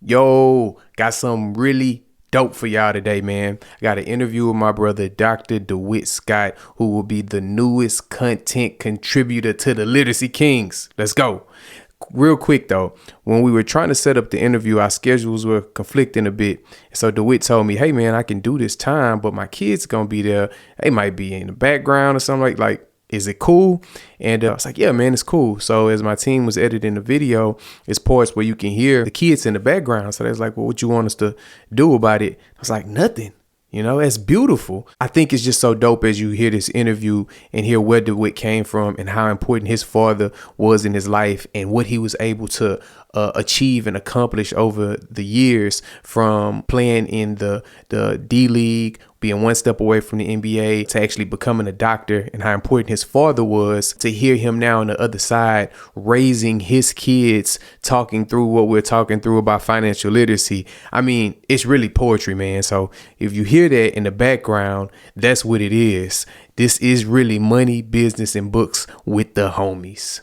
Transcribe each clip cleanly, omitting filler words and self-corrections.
Yo, got something really dope for y'all today, man. I got an interview with my brother, DR.DeWitt Scott, who will be the newest content contributor to the Literacy Kings. Let's go. Real quick though, when we were trying to set up the interview, our schedules were conflicting a bit. So DeWitt told me, hey man, I can do this time, but my kids gonna be there. They might be in the background or something like, is it cool? And I was like, yeah, man, it's cool. So as my team was editing the video, it's parts where you can hear the kids in the background. So they was like, well, what you want us to do about it? I was like, nothing. You know, it's beautiful. I think it's just so dope as you hear this interview and hear where DeWitt came from and how important his father was in his life and what he was able to achieve and accomplish over the years, from playing in the D League, being one step away from the NBA, to actually becoming a doctor, and how important his father was. To hear him now on the other side, raising his kids, talking through what we're talking through about financial literacy. I mean, it's really poetry, man. So if you hear that in the background, that's what it is. This is really money, business, and books with the homies.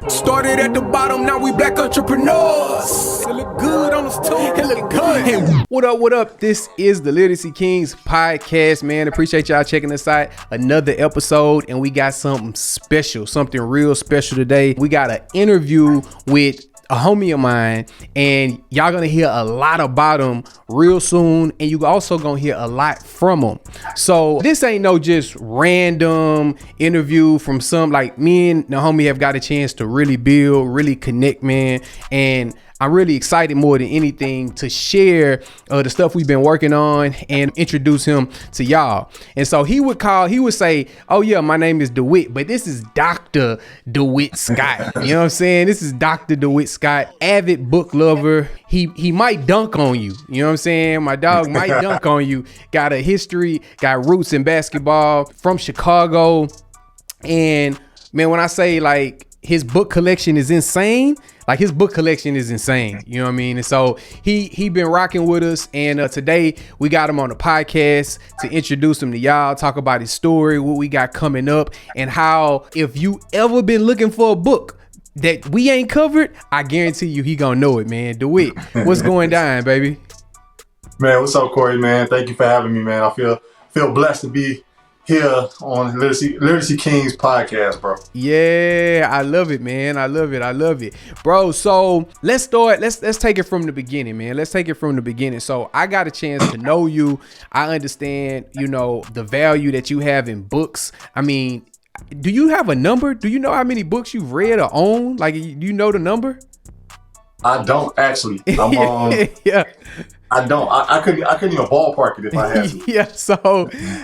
Started at the bottom, now we black entrepreneurs. It look good on us too. It look good. Hey, what up, what up? This is the Literacy Kings podcast, man. Appreciate y'all checking us out. Another episode, and we got something special, something real special today. We got an interview with a homie of mine, and y'all gonna hear a lot about him real soon, and you also gonna hear a lot from him. So this ain't no just random interview from some, like, me and the homie have got a chance to really build, really connect, man, and I'm really excited more than anything to share the stuff we've been working on and introduce him to y'all. And so he would say, oh yeah, my name is DeWitt, but this is Dr. DeWitt Scott. You know what I'm saying? This is Dr. DeWitt Scott, avid book lover. He might dunk on you. You know what I'm saying? My dog might dunk on you. Got a history, got roots in basketball, from Chicago. And man, when I say like his book collection is insane, like his book collection is insane. You know what I mean? And so he been rocking with us. And today we got him on the podcast to introduce him to y'all, talk about his story, what we got coming up, and how if you ever been looking for a book that we ain't covered, I guarantee you he gonna know it, man. DeWitt, what's going down, baby? Man, what's up, Corey, man? Thank you for having me, man. I feel blessed to be here on Literacy Kings podcast, bro. Yeah, I love it, man. I love it, bro. So let's take it from the beginning, man. Let's take it from the beginning. So I got a chance to know you. I understand, you know, the value that you have in books. I mean, do you have a number? Do you know how many books you've read or owned? Like, you know the number? I don't actually. Yeah. I don't. I couldn't even ballpark it if I had to. Yeah.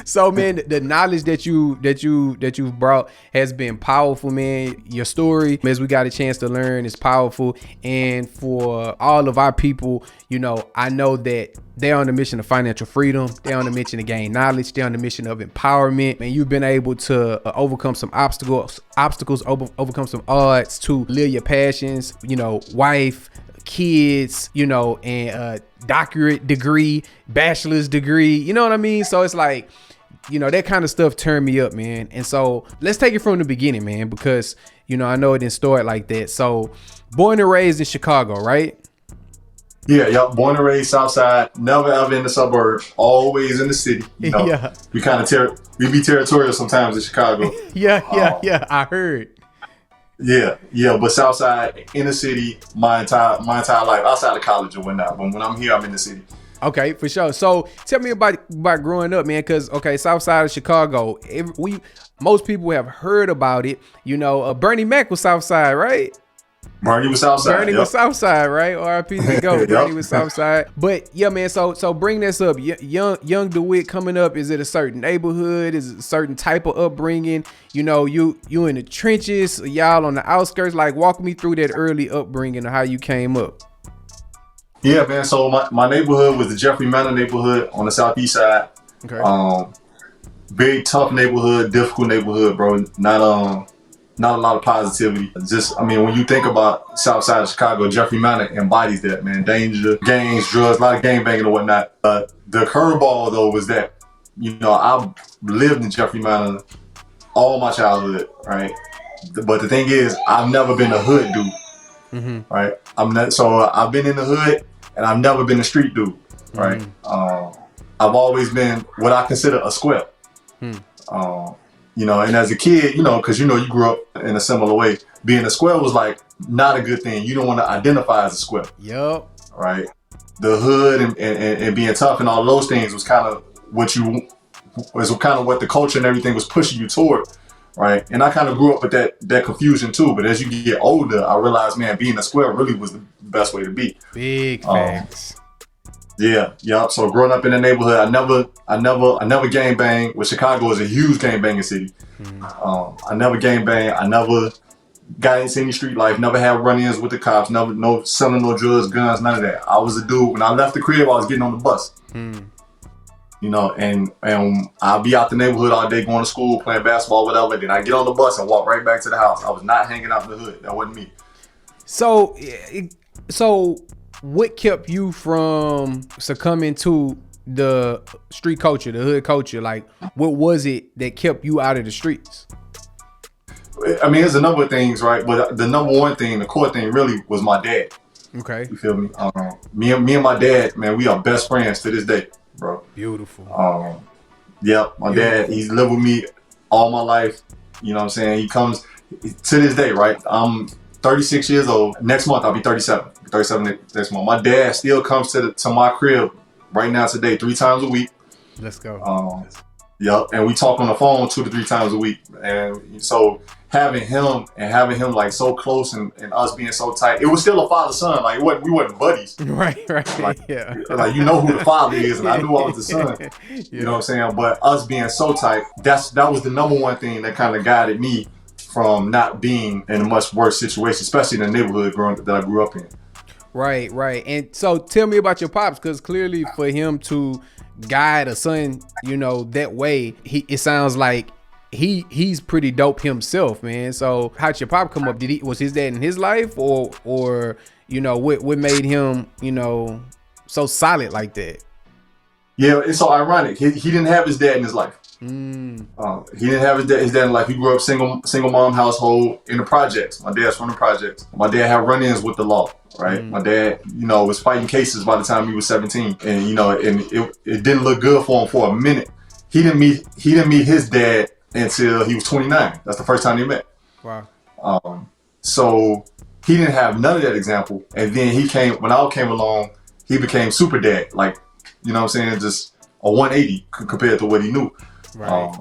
So man, the knowledge that you've brought has been powerful, man. Your story, as we got a chance to learn, is powerful. And for all of our people, you know, I know that they're on the mission of financial freedom. They're on the mission to gain knowledge. They're on the mission of empowerment. And you've been able to overcome some obstacles, overcome some odds to live your passions. You know, wife, kids, you know, and doctorate degree, bachelor's degree, you know what I mean? So it's like, you know, that kind of stuff turned me up, man. And so let's take it from the beginning, man, because, you know, I know it didn't start like that. So born and raised in Chicago, right? Yeah, born and raised southside, never ever in the suburbs, always in the city. You know, yeah. We kind of we be territorial sometimes in Chicago. Yeah, I heard. Yeah, but Southside, in the city, my entire life, outside of college and whatnot. But when I'm here, I'm in the city. Okay, for sure. So tell me about growing up, man, because, okay, Southside of Chicago, most people have heard about it. You know, Bernie Mac was Southside, right? Bernie was Southside. Was Southside, right? R.I.P. to go. Bernie was Southside. But yeah, man. So bring this up. Young DeWitt coming up. Is it a certain neighborhood? Is it a certain type of upbringing? You know, you in the trenches, y'all on the outskirts. Like, walk me through that early upbringing of how you came up. Yeah, man. So my neighborhood was the Jeffrey Manor neighborhood on the southeast side. Okay. Very tough neighborhood, difficult neighborhood, bro. Not a lot of positivity. Just, I mean, when you think about South Side of Chicago, Jeffrey Manor embodies that, man. Danger, gangs, drugs, a lot of gang banging and whatnot. The curveball, though, was that, you know, I lived in Jeffrey Manor all my childhood, right? But the thing is, I've never been a hood dude, right? I'm not. So I've been in the hood and I've never been a street dude, right? I've always been what I consider a square. You know, and as a kid, you know, because you grew up in a similar way, being a square was like not a good thing. You don't want to identify as a square. Yup. Right? The hood and being tough and all those things was kind of what the culture and everything was pushing you toward. Right? And I kind of grew up with that confusion too. But as you get older, I realized, man, being a square really was the best way to be. Big facts. Yeah. So growing up in the neighborhood, I never gang bang. Well, Chicago is a huge gang banging city. I never gang bang. I never got into any street life. Never had run-ins with the cops. Never selling no drugs, guns, none of that. I was a dude. When I left the crib, I was getting on the bus. You know, and I'll be out the neighborhood all day going to school, playing basketball, whatever. Then I get on the bus and walk right back to the house. I was not hanging out in the hood. That wasn't me. So what kept you from succumbing to the street culture, the hood culture? Like, what was it that kept you out of the streets? I mean, there's a number of things, right? But the number one thing, the core thing really was my dad. Okay. You feel me? Me and my dad, man, we are best friends to this day, bro. Beautiful. My dad, he's lived with me all my life. You know what I'm saying? He comes to this day, right? I'm 36 years old. Next month, I'll be 37. 37 next month. My dad still comes to my crib right now today 3 times a week. Let's go. And we talk on the phone 2 to 3 times a week. And so having him like so close and us being so tight, it was still a father-son. Like we wasn't buddies. Right. Like, yeah. Like, you know who the father is, and I knew I was the son. Yeah. You know what I'm saying? But us being so tight, that was the number one thing that kind of guided me from not being in a much worse situation, especially in the neighborhood that I grew up in. Right. And so tell me about your pops, because clearly for him to guide a son, that way, it sounds like he's pretty dope himself, man. So how'd your pop come up? Was his dad in his life, or what made him, so solid like that? Yeah, it's so ironic. He didn't have his dad in his life. He didn't have his dad in life. He grew up single mom household in the projects. My dad's from the projects. My dad had run-ins with the law, right? My dad, was fighting cases by the time he was 17, and and it didn't look good for him for a minute. He didn't meet his dad until he was 29. That's the first time they met. Wow. So he didn't have none of that example, and then when I came along, he became super dad, like, you know what I'm saying, just a 180 compared to what he knew. Right.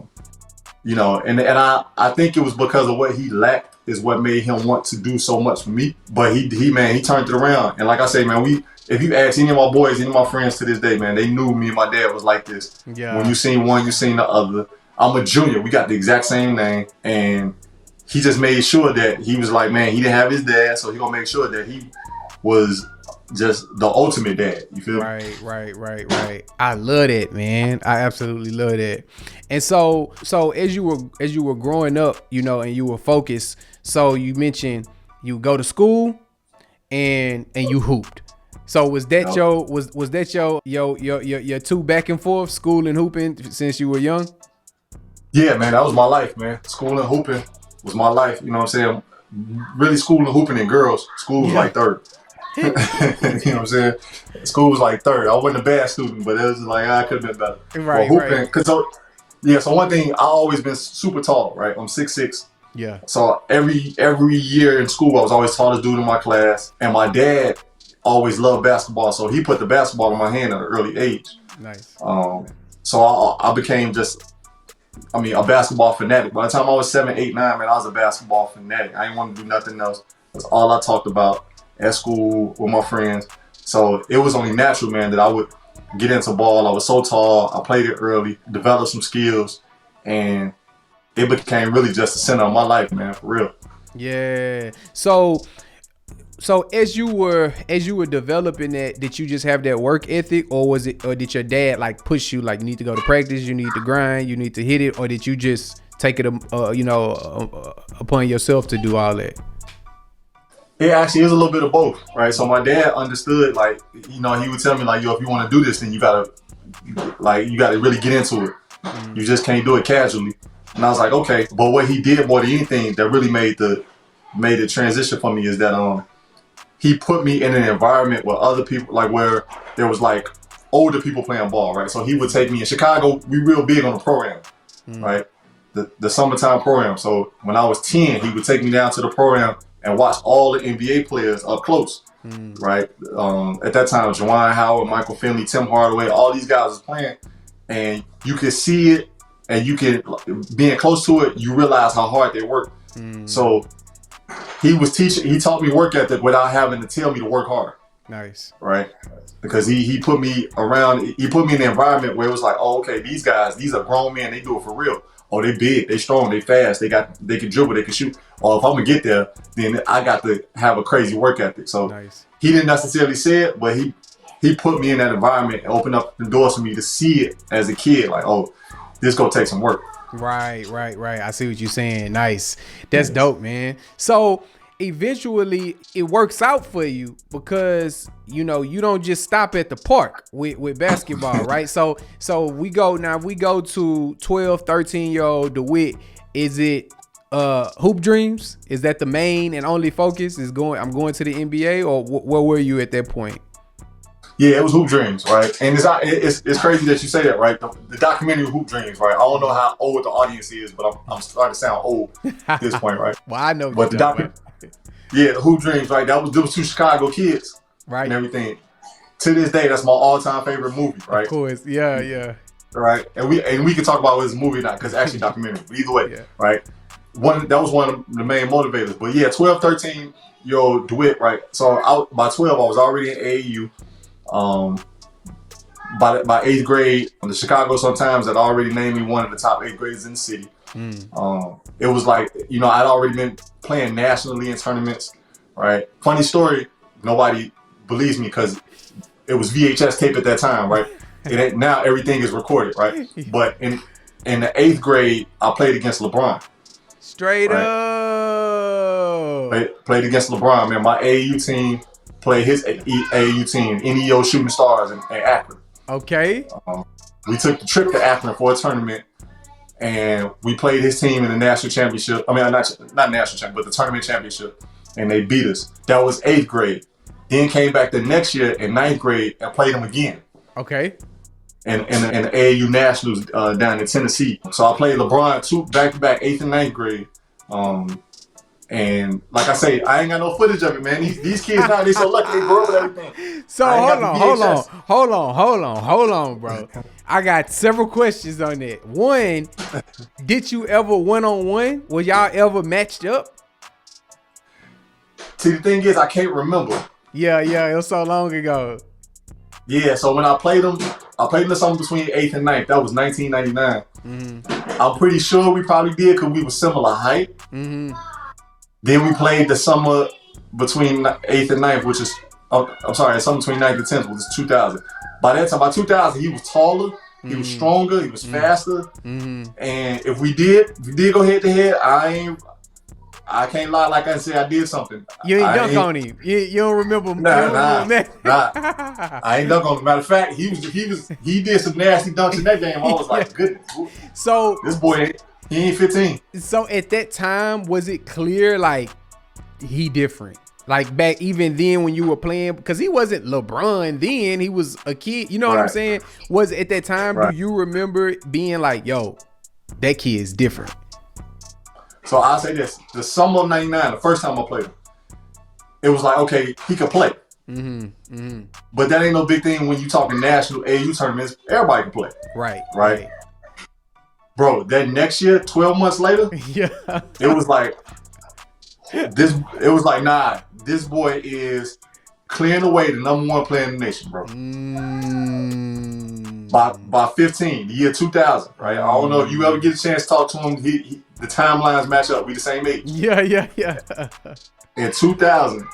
And I think it was because of what he lacked is what made him want to do so much for me. But he turned it around. And like I say, man, if you ask any of my boys, any of my friends to this day, man, they knew me and my dad was like this. Yeah. When you seen one, you seen the other. I'm a junior. We got the exact same name. And he just made sure that he was like, man, he didn't have his dad, so he gonna make sure that he was just the ultimate dad. You feel me? Right. I love that, man. I absolutely love that. And so as you were growing up, and you were focused, so you mentioned you go to school and you hooped. So was that your two back and forth, school and hooping, since you were young? Yeah, man, that was my life, man. School and hooping was my life. You know what I'm saying? Really, school and hooping and girls. School was like third. You know what I'm saying? School was like third. I wasn't a bad student, but it was like I could have been better. Right, hooping, right. So one thing, I always been super tall, right? I'm 6'6". Yeah. So every year in school, I was always tallest dude in my class, and my dad always loved basketball, so he put the basketball in my hand at an early age. Nice. So I became a basketball fanatic. By the time I was 7, 8, 9, man, I was a basketball fanatic. I didn't want to do nothing else. That's all I talked about at school with my friends. So it was only natural, man, that I would get into ball. I was so tall. I played it early, developed some skills, and it became really just the center of my life, man, for real. Yeah. So as you were developing that, did you just have that work ethic, or did your dad like push you, like, you need to go to practice, you need to grind, you need to hit it, or did you just take it upon yourself to do all that? It actually is a little bit of both, right? So my dad understood, like, he would tell me, like, yo, if you want to do this, then you gotta really get into it. You just can't do it casually. And I was like, okay. But what he did more than anything that really made the transition for me is that he put me in an environment where other people, like where there was like older people playing ball, right? So he would take me in Chicago. We real big on the program, right? The summertime program. So when I was 10, he would take me down to the program and watch all the NBA players up close, right? At that time, Juwan Howard, Michael Finley, Tim Hardaway, all these guys was playing, and you could see it, and you can, being close to it, you realize how hard they work. So he taught me work ethic without having to tell me to work hard. Nice. Right? Because he put me around, he put me in an environment where it was like, oh, okay, these guys, these are grown men, they do it for real. Oh, they big, they strong, they fast, they can dribble, they can shoot. Or if I'm gonna get there, then I got to have a crazy work ethic. So he didn't necessarily say it, but he put me in that environment and opened up the doors for me to see it as a kid. Like, oh, this gonna take some work. Right. I see what you're saying. Nice. That's dope, man. So eventually it works out for you because you don't just stop at the park with basketball, right? So we go to 12, 13-year-old DeWitt. Is it hoop dreams? Is that the main and only focus? I'm going to the NBA, or where were you at that point? Yeah, it was Hoop Dreams, right? And it's crazy that you say that, right? The documentary Hoop Dreams, right? I don't know how old the audience is, but I'm starting to sound old at this point, right? Well, I know. But the Hoop Dreams, right? There was two Chicago kids, right, and everything. To this day, that's my all-time favorite movie, right? Of course, yeah. Right, and we can talk about what's a movie, not because it's actually documentary. But either way, right? That was one of the main motivators. But yeah, 12, 13-year-old DeWitt, right? So by 12, I was already in AAU. By 8th grade, the Chicago Sun-Times had already named me one of the top 8th graders in the city. It was like, I'd already been playing nationally in tournaments, right? Funny story, nobody believes me because it was VHS tape at that time, right? Now everything is recorded, right? But in the 8th grade, I played against LeBron. Straight up. Played against LeBron, man. My AAU team played his AAU team, NEO Shooting Stars in Akron. Okay. We took the trip to Akron for a tournament, and we played his team in the national championship. I mean, not national championship, but the tournament championship, and they beat us. That was 8th grade. Then came back the next year in 9th grade and played them again. Okay. And the AAU Nationals down in Tennessee. So I played LeBron back-to-back 8th and 9th grade. And like I say, I ain't got no footage of it, man. These kids now, they so lucky they grow up with everything. So hold on, bro. I got several questions on that. One, did you ever one-on-one? Was y'all ever matched up? See, the thing is, I can't remember. Yeah, it was so long ago. Yeah, so when I played them something between 8th and 9th. That was 1999. I'm pretty sure we probably did because we were similar height. Then we played the summer between 8th and 9th, which is, summer between 9th and 10th, which is 2000. By that time, by 2000, he was taller, he was stronger, he was faster. And if we did go head to head, I can't lie, like I said, I did something. You ain't dunk on him. You don't remember him. Nah. I ain't dunk on him. Matter of fact, he did some nasty dunks in that game. I was like, goodness. So this boy, he ain't 15. So at that time, was it clear like he different? Like back even then when you were playing, because he wasn't LeBron then, he was a kid. You know what I'm saying? Was at that time, do you remember being like, yo, that kid is different? So I'll say this, the summer of 99, the first time I played him, it was like, okay, he could play. But that ain't no big thing when you talking national AAU tournaments, everybody can play. Right. Bro, that next year, 12 months later, it was like, nah, this boy is clearing away the #1 player in the nation, bro. By 15, the year 2000, right? I don't know if you ever get a chance to talk to him. The timelines match up. We the same age. Yeah. In 2000,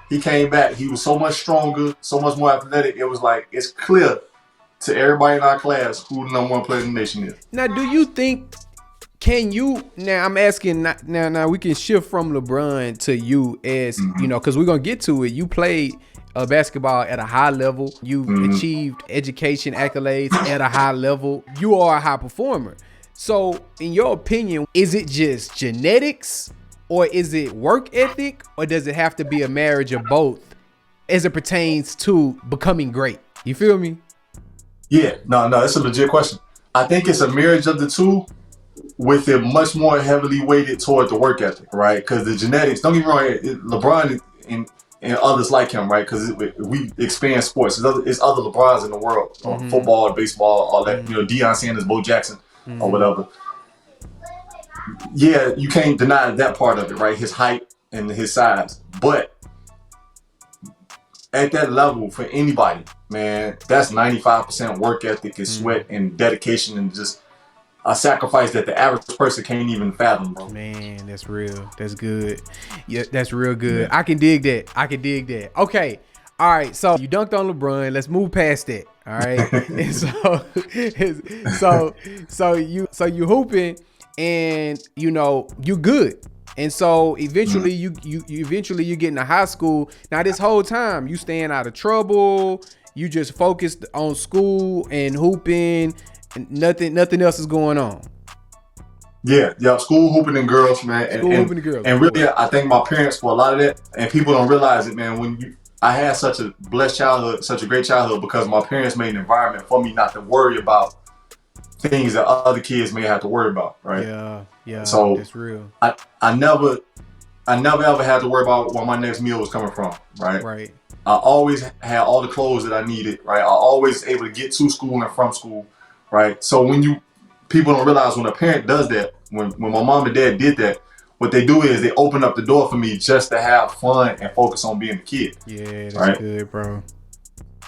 he came back. He was so much stronger, so much more athletic. It was like, it's clear to everybody in our class who the #1 player in the nation is. Now, do you think, now I'm asking, now we can shift from LeBron to you as, because we're going to get to it. You played basketball at a high level. You achieved education accolades at a high level. You are a high performer. So in your opinion, is it just genetics or is it work ethic, or does it have to be a marriage of both as it pertains to becoming great? You feel me? Yeah, no, that's a legit question. I think it's a marriage of the two, with it much more heavily weighted toward the work ethic, right? Because the genetics, don't get me wrong, LeBron and others like him, right? Because we expand sports. It's other LeBrons in the world, football, baseball, all that. You know, Deion Sanders, Bo Jackson, or whatever. Yeah, you can't deny that part of it, right? His height and his size. But at that level, for anybody, man, that's 95% work ethic and sweat and dedication and just a sacrifice that the average person can't even fathom, bro. Man, that's real. That's good. Yeah, that's real good. Yeah. I can dig that. Okay. All right. So you dunked on LeBron. Let's move past that. All right. And so you hooping, and you know you good. And so eventually you get into high school. Now this whole time you staying out of trouble. You just focused on school and hooping. And nothing else is going on. Yeah, school hooping and girls, man. Hooping and girls. And really, I thank my parents for a lot of that. And people don't realize it, man. I had such a blessed childhood, such a great childhood, because my parents made an environment for me not to worry about things that other kids may have to worry about, right? Yeah. So that's real. I never ever had to worry about where my next meal was coming from, right? Right. I always had all the clothes that I needed, right? I always able to get to school and from school. Right. So people don't realize when a parent does that, when my mom and dad did that, what they do is they open up the door for me just to have fun and focus on being a kid. Yeah, that's good, bro.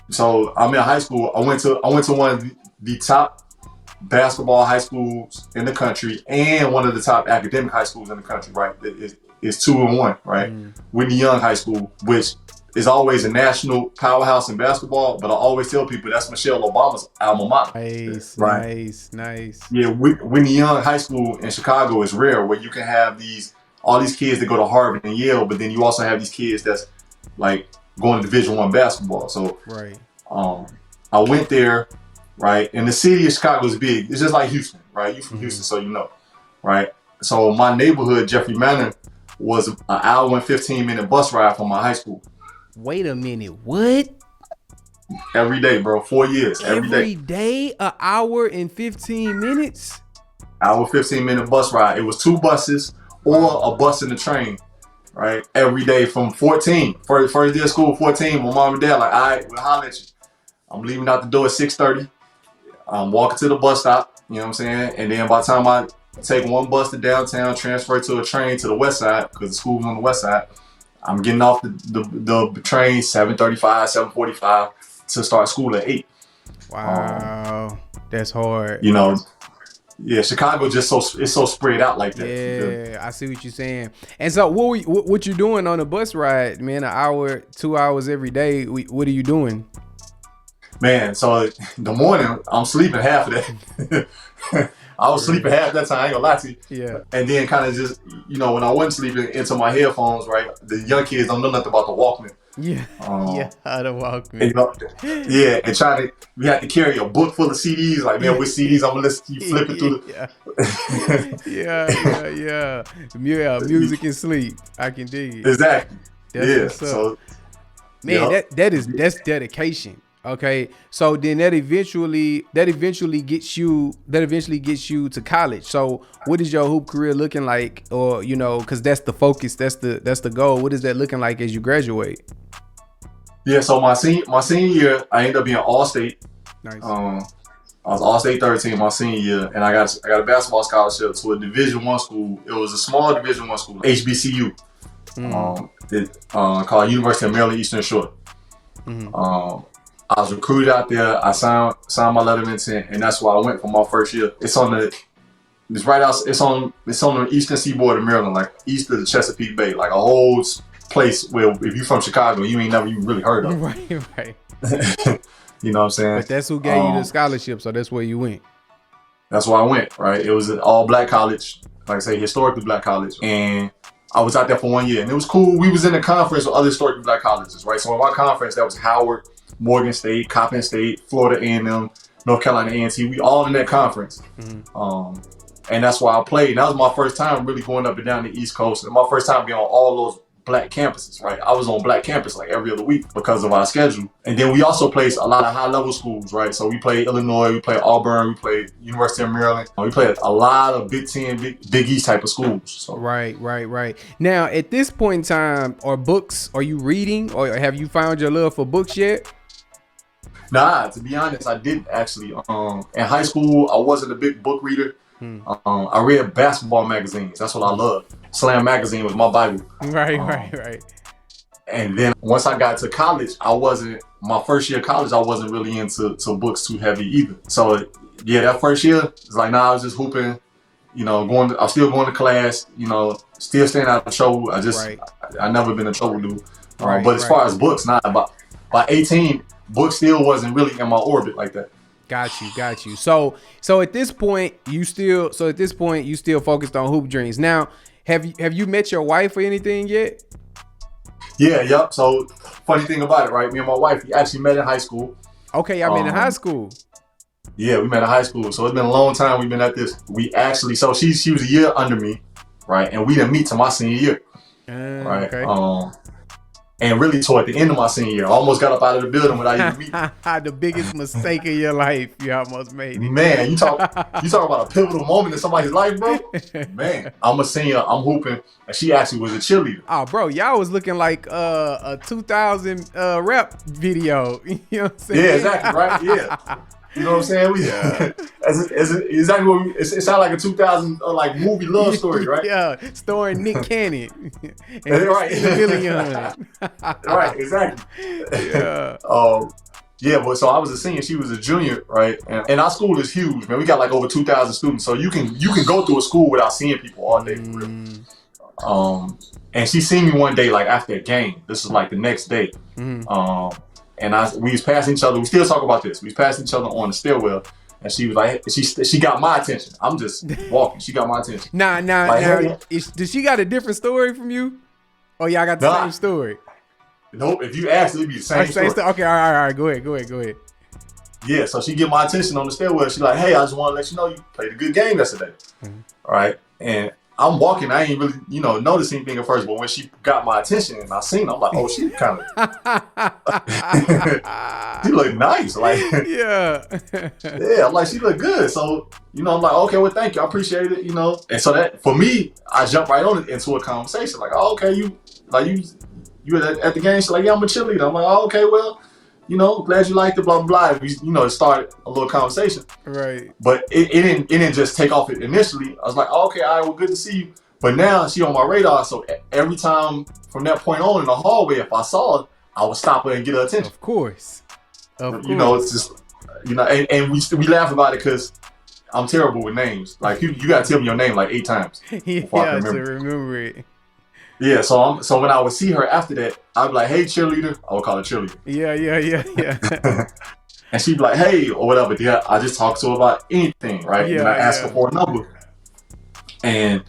So I'm in high school. I went to one of the top basketball high schools in the country and one of the top academic high schools in the country, right? It's 2 in 1, right? Whitney Young High School, which is always a national powerhouse in basketball, but I always tell people that's Michelle Obama's alma mater. Nice. Yeah, Whitney Young High School in Chicago is rare, where you can have all these kids that go to Harvard and Yale, but then you also have these kids that's like going to Division I basketball. So right. I went there, right? And the city of Chicago is big. It's just like Houston, right? You from Houston, so you know, right? So my neighborhood, Jeffrey Manor, was an hour and 15-minute bus ride from my high school. Wait a minute, what? Every day, bro. 4 years. Every day, an hour and 15 minutes? Hour 15-minute bus ride. It was 2 buses or a bus and a train, right? Every day from 14. First day of school, 14. My mom and dad like, all right, we'll holler at you. I'm leaving out the door at 6:30. I'm walking to the bus stop, you know what I'm saying? And then by the time I take one bus to downtown, transfer to a train to the west side, because the school was on the west side, I'm getting off the train 7:35, 7:45 to start school at 8. Wow, that's hard. You know, yeah, Chicago just it's so spread out like that. Yeah, I see what you're saying. And so, what you doing on a bus ride, man? An hour, 2 hours every day. What are you doing? Man, so the morning I'm sleeping half of that. I was sleeping half that time, I ain't gonna lie to you. Yeah. And then kind of just, you know, when I wasn't sleeping, into my headphones, right? The young kids don't know nothing about the Walkman. Yeah. The Walkman. You know, yeah, and we had to carry a book full of CDs. Like, man, which CDs I'm gonna listen to? You flipping through the. Yeah. Music and sleep. I can dig it. Exactly. That's so. Man, that's dedication. Okay, so then that eventually gets you to college. So what is your hoop career looking like? Or, you know, because that's the focus, that's the goal. What is that looking like as you graduate? Yeah, so my senior year, I ended up being All-State. Nice. I was All-State third team my senior year, and I got a basketball scholarship to a Division I school. It was a small Division I school, HBCU, called University of Maryland Eastern Shore. I was recruited out there. I signed my letter of intent, and that's why I went for my first year. It's on the eastern seaboard of Maryland, like east of the Chesapeake Bay, like a whole place where if you're from Chicago, you ain't never even really heard of. Right. You know what I'm saying? But that's who gave you the scholarship, so that's where you went. That's where I went, right? It was an all-black college, like I say, historically black college, and I was out there for 1 year, and it was cool. We was in a conference with other historically black colleges, right? So in my conference, that was Howard, Morgan State, Coppin State, Florida A&M, North Carolina A&T. We all in that conference. And And that's why I played. That was my first time really going up and down the East Coast. And my first time being on all those black campuses, right? I was on black campus like every other week because of our schedule. And then we also played a lot of high level schools, right? So we played Illinois, we played Auburn, we played University of Maryland. We played a lot of Big Ten, Big East type of schools. So. Right. Now, at this point in time, are you reading, or have you found your love for books yet? Nah, to be honest, I didn't actually. In high school, I wasn't a big book reader. I read basketball magazines. That's what I loved. Slam magazine was my Bible. Right. And then once I got to college, my first year of college, I wasn't really into books too heavy either. So yeah, that first year, it's like, I was just hooping, I'm still going to class, still staying out of trouble. I never been a trouble dude. But as far as books, by 18, books still wasn't really in my orbit like that. Got you. So at this point, you still focused on hoop dreams. Now, have you met your wife or anything yet? Yeah, yep. So funny thing about it, right? Me and my wife, we actually met in high school. Okay, y'all met in high school. Yeah, we met in high school. So it's been a long time we've been at this. So she was a year under me, right? And we didn't meet till my senior year. Right. Okay. And really toward the end of my senior year, I almost got up out of the building without even meeting. The biggest mistake of your life, you almost made it. Man, you talk about a pivotal moment in somebody's life, bro. Man, I'm a senior, I'm hooping, and she actually was a cheerleader. Oh, bro, y'all was looking like a 2000 rap video. You know what I'm saying? Yeah, exactly, right? Yeah. You know what I'm saying? Exactly what it sounds like a 2000 like movie love story, right? Yeah, starring Nick Cannon. Right. Right, exactly. Yeah. But so I was a senior, she was a junior, right? And our school is huge, man. We got like over 2,000 students, so you can go through a school without seeing people all day for real. And she seen me one day, like after a game. This was like the next day. And we was passing each other. We still talk about this. We was passing each other on the stairwell, and she was like, she got my attention. I'm just walking. She got my attention. Does she got a different story from you? Or y'all got the same story? Nope. If you ask, it'd be the same story. Okay, all right. Go ahead. Yeah. So she get my attention on the stairwell. She's like, "Hey, I just want to let you know you played a good game yesterday." All right. And I'm walking. I ain't really, notice anything at first. But when she got my attention and I seen her, I'm like, oh, she kind of, she look nice. Like, yeah. Yeah, I'm like, she look good. So, I'm like, okay, well, thank you. I appreciate it, And so that, for me, I jumped right on it into a conversation. Like, oh, okay, you at the game? She's like, yeah, I'm a cheerleader. I'm like, oh, okay, well, glad you liked it, blah, blah, blah. It started a little conversation. Right. But it didn't just take off initially. I was like, oh, okay, all right, well, good to see you. But now she on my radar. So every time from that point on in the hallway, if I saw her, I would stop her and get her attention. Of course. It's just, and we laugh about it because I'm terrible with names. Like, you got to tell me your name like 8 times. Yeah, to remember it. Yeah, so when I would see her after that, I'd be like, hey, cheerleader. I would call her cheerleader. Yeah. And she'd be like, hey, or whatever. Yeah, I just talk to her about anything, right? Yeah, and I ask her for a number. And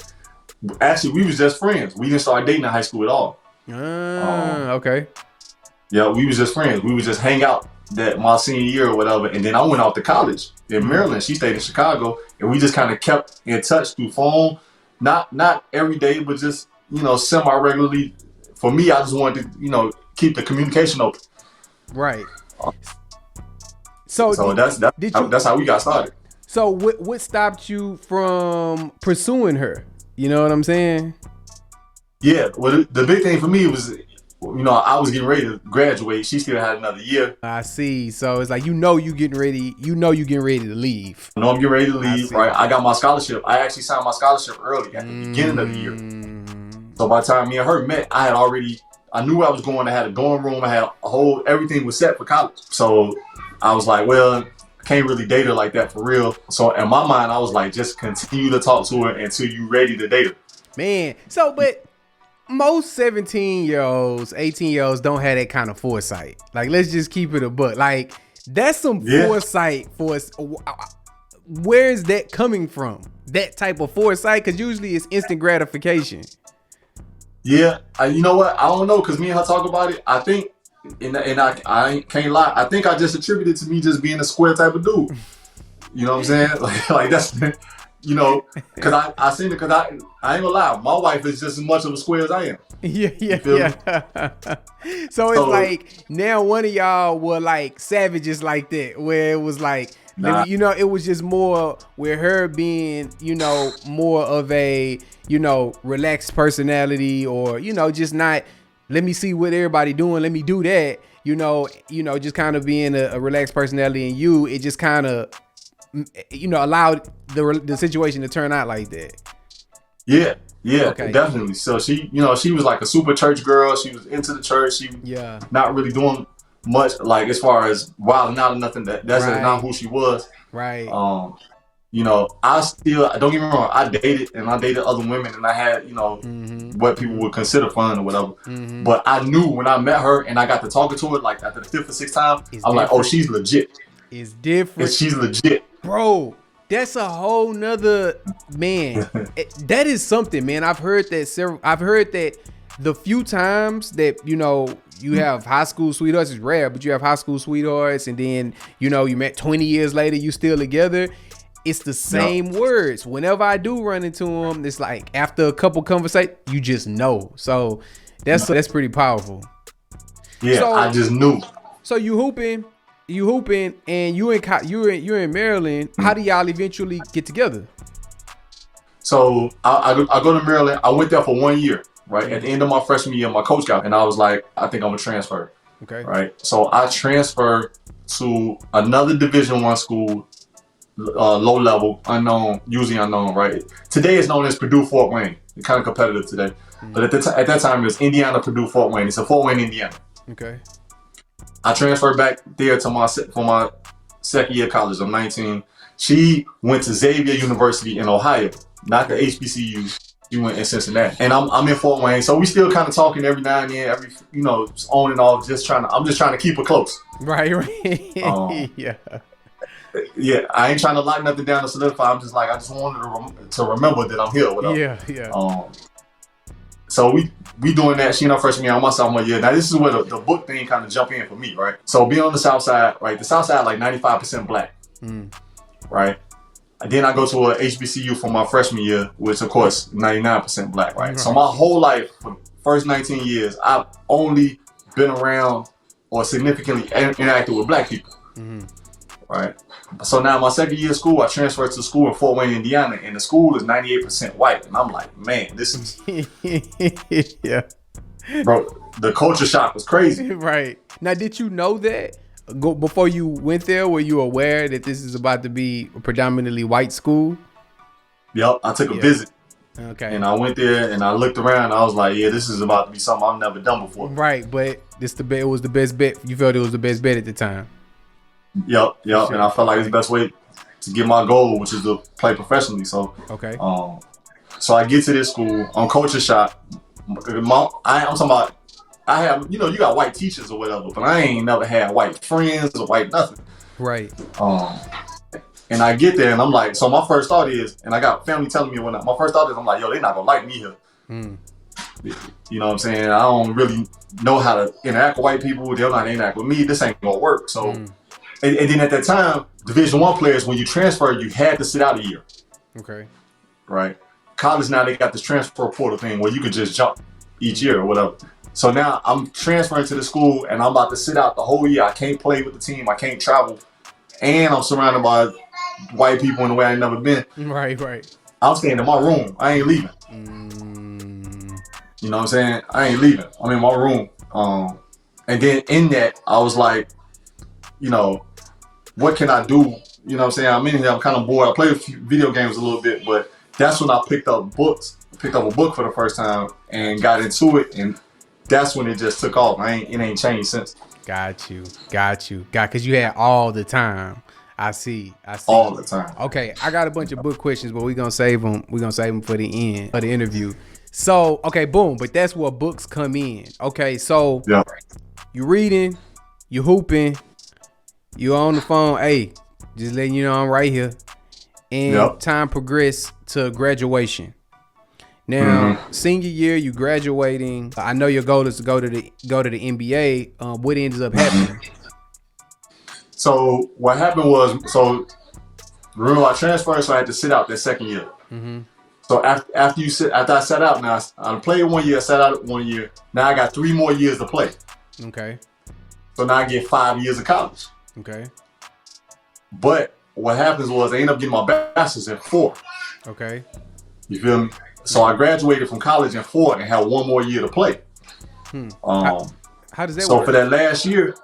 actually, we was just friends. We didn't start dating in high school at all. Okay. Yeah, we was just friends. We would just hang out that my senior year or whatever. And then I went off to college in Maryland. She stayed in Chicago. And we just kind of kept in touch through phone. Not every day, but just, semi-regularly. For me, I just wanted to, keep the communication open. Right. So that's how we got started. So what stopped you from pursuing her? You know what I'm saying? Yeah. Well, the big thing for me was, I was getting ready to graduate. She still had another year. I see. So it's like, you getting ready to leave. I know I'm getting ready to leave, right? I got my scholarship. I actually signed my scholarship early at the beginning of the year. So by the time me and her met, I knew where I was going. I had a dorm room. I had everything was set for college. So I was like, well, I can't really date her like that for real. So in my mind, I was like, just continue to talk to her until you ready to date her. Man, but most 17-year-olds, 18-year-olds don't have that kind of foresight. Like, let's just keep it a buck. Like, that's some foresight for us. Where is that coming from? That type of foresight? Because usually it's instant gratification. Yeah, you know what? I don't know, because me and her talk about it. I think, and I can't lie, I think I just attributed to me just being a square type of dude. You know what I'm saying? Like you know, because I seen it, because I ain't gonna lie, my wife is just as much of a square as I am. Yeah. So it's like now one of y'all were like savages like that, where it was like, you know, it was just more where her being, you know, more of a, you know, relaxed personality, or, you know, just not, let me see what everybody doing, let me do that, you know, just kind of being a relaxed personality, and it just kind of, you know, allowed the situation to turn out like that. Yeah, definitely. So she, you know, she was like a super church girl. She was into the church. She not really doing much, like, as far as wilding out or nothing. That's just not who she was. Right. You know, I still, don't get me wrong, I dated other women, and I had, you know, what people would consider fun or whatever. But I knew when I met her and I got to talking to her, like after the 5th or 6th time, I'm like, oh, she's legit. It's different. She's legit. Bro, that's a whole nother, man. That is something, man. I've heard that the few times that, you know, you have high school sweethearts, is rare, but you have high school sweethearts, and then, you know, you met 20 years later, you still together. It's the same words. Whenever I do run into them, it's like after a couple conversations, you just know. So that's pretty powerful. Yeah, so, I just knew. So you hooping, and you're in Maryland. How do y'all eventually get together? So I go to Maryland. I went there for 1 year. Right at the end of my freshman year, my coach got, and I was like, I think I'm gonna transfer. Okay. Right. So I transferred to another Division I school, low level, unknown, usually unknown. Right. Today it's known as Purdue Fort Wayne. It's kind of competitive today, but at that time it was Indiana Purdue Fort Wayne. It's a Fort Wayne, Indiana. Okay. I transferred back there for my second year of college. I'm 19. She went to Xavier University in Ohio, not the HBCU. She went in Cincinnati, and I'm in Fort Wayne. So we still kind of talking every now and then, you know, on and off. I'm just trying to keep her close. Right. Yeah. I ain't trying to lock nothing down to solidify. I'm just like, I just wanted to remember that I'm here. Whatever. Yeah. So we doing that. She in her freshman year, on my sophomore year. Now this is where the book thing kind of jump in for me, right? So being on the south side, right? The south side like 95% black, right? And then I go to a HBCU for my freshman year, which of course 99% black, right? So my whole life, for the first 19 years, I've only been around or significantly interacted with black people, right? So now my second year of school, I transferred to school in Fort Wayne, Indiana, and the school is 98% white, and I'm like, man, this is bro. The culture shock was crazy. Right. Now, did you know that? Before you went there, were you aware that this is about to be a predominantly white school? Yep, I took a visit. Okay. And I went there and I looked around and I was like, yeah, this is about to be something I've never done before. Right, but it was the best bet. You felt it was the best bet at the time. Yep. Sure. And I felt like it's the best way to get my goal, which is to play professionally. So okay. So I get to this school on culture shock. I'm talking about, I have, you know, you got white teachers or whatever, but I ain't never had white friends or white nothing. Right. And I get there and I'm like, so my first thought is, and I got family telling me when my first thought is, I'm like, yo, they're not gonna like me here. You know what I'm saying? I don't really know how to interact with white people. They'll not interact with me. This ain't gonna work. So, and then at that time, Division I players, when you transferred, you had to sit out a year. Okay. Right. College now, they got this transfer portal thing where you could just jump each year or whatever. So now I'm transferring to the school and I'm about to sit out the whole year. I can't play with the team. I can't travel. And I'm surrounded by white people in a way I ain't never been. Right. I'm staying in my room. I ain't leaving. You know what I'm saying? I ain't leaving. I'm in my room. And then in that, I was like, you know, what can I do? You know what I'm saying? I'm in here. I'm kind of bored. I play a few video games a little bit, but that's when I picked up books. Picked up a book for the first time and got into it, and that's when it just took off. It ain't changed since. Got you. Because you had all the time. I see. All the time. Okay, I got a bunch of book questions, but we're gonna save them. We're gonna save them for the end of the interview. So, okay, boom. But that's where books come in. Okay, so you reading, you hooping, you on the phone. Hey, just letting you know I'm right here. And time progressed to graduation. Now, senior year, you graduating. I know your goal is to go to the NBA. What ends up happening? So what happened was, Remember, I transferred, so I had to sit out that second year. So after I sat out, now I played 1 year, sat out 1 year. Now I got 3 more years to play. Okay. So now I get 5 years of college. Okay. But what happens was I ended up getting my bachelor's in 4. Okay. You feel me? So I graduated from college in 4 and had 1 more year to play. How does that work? So for that last year,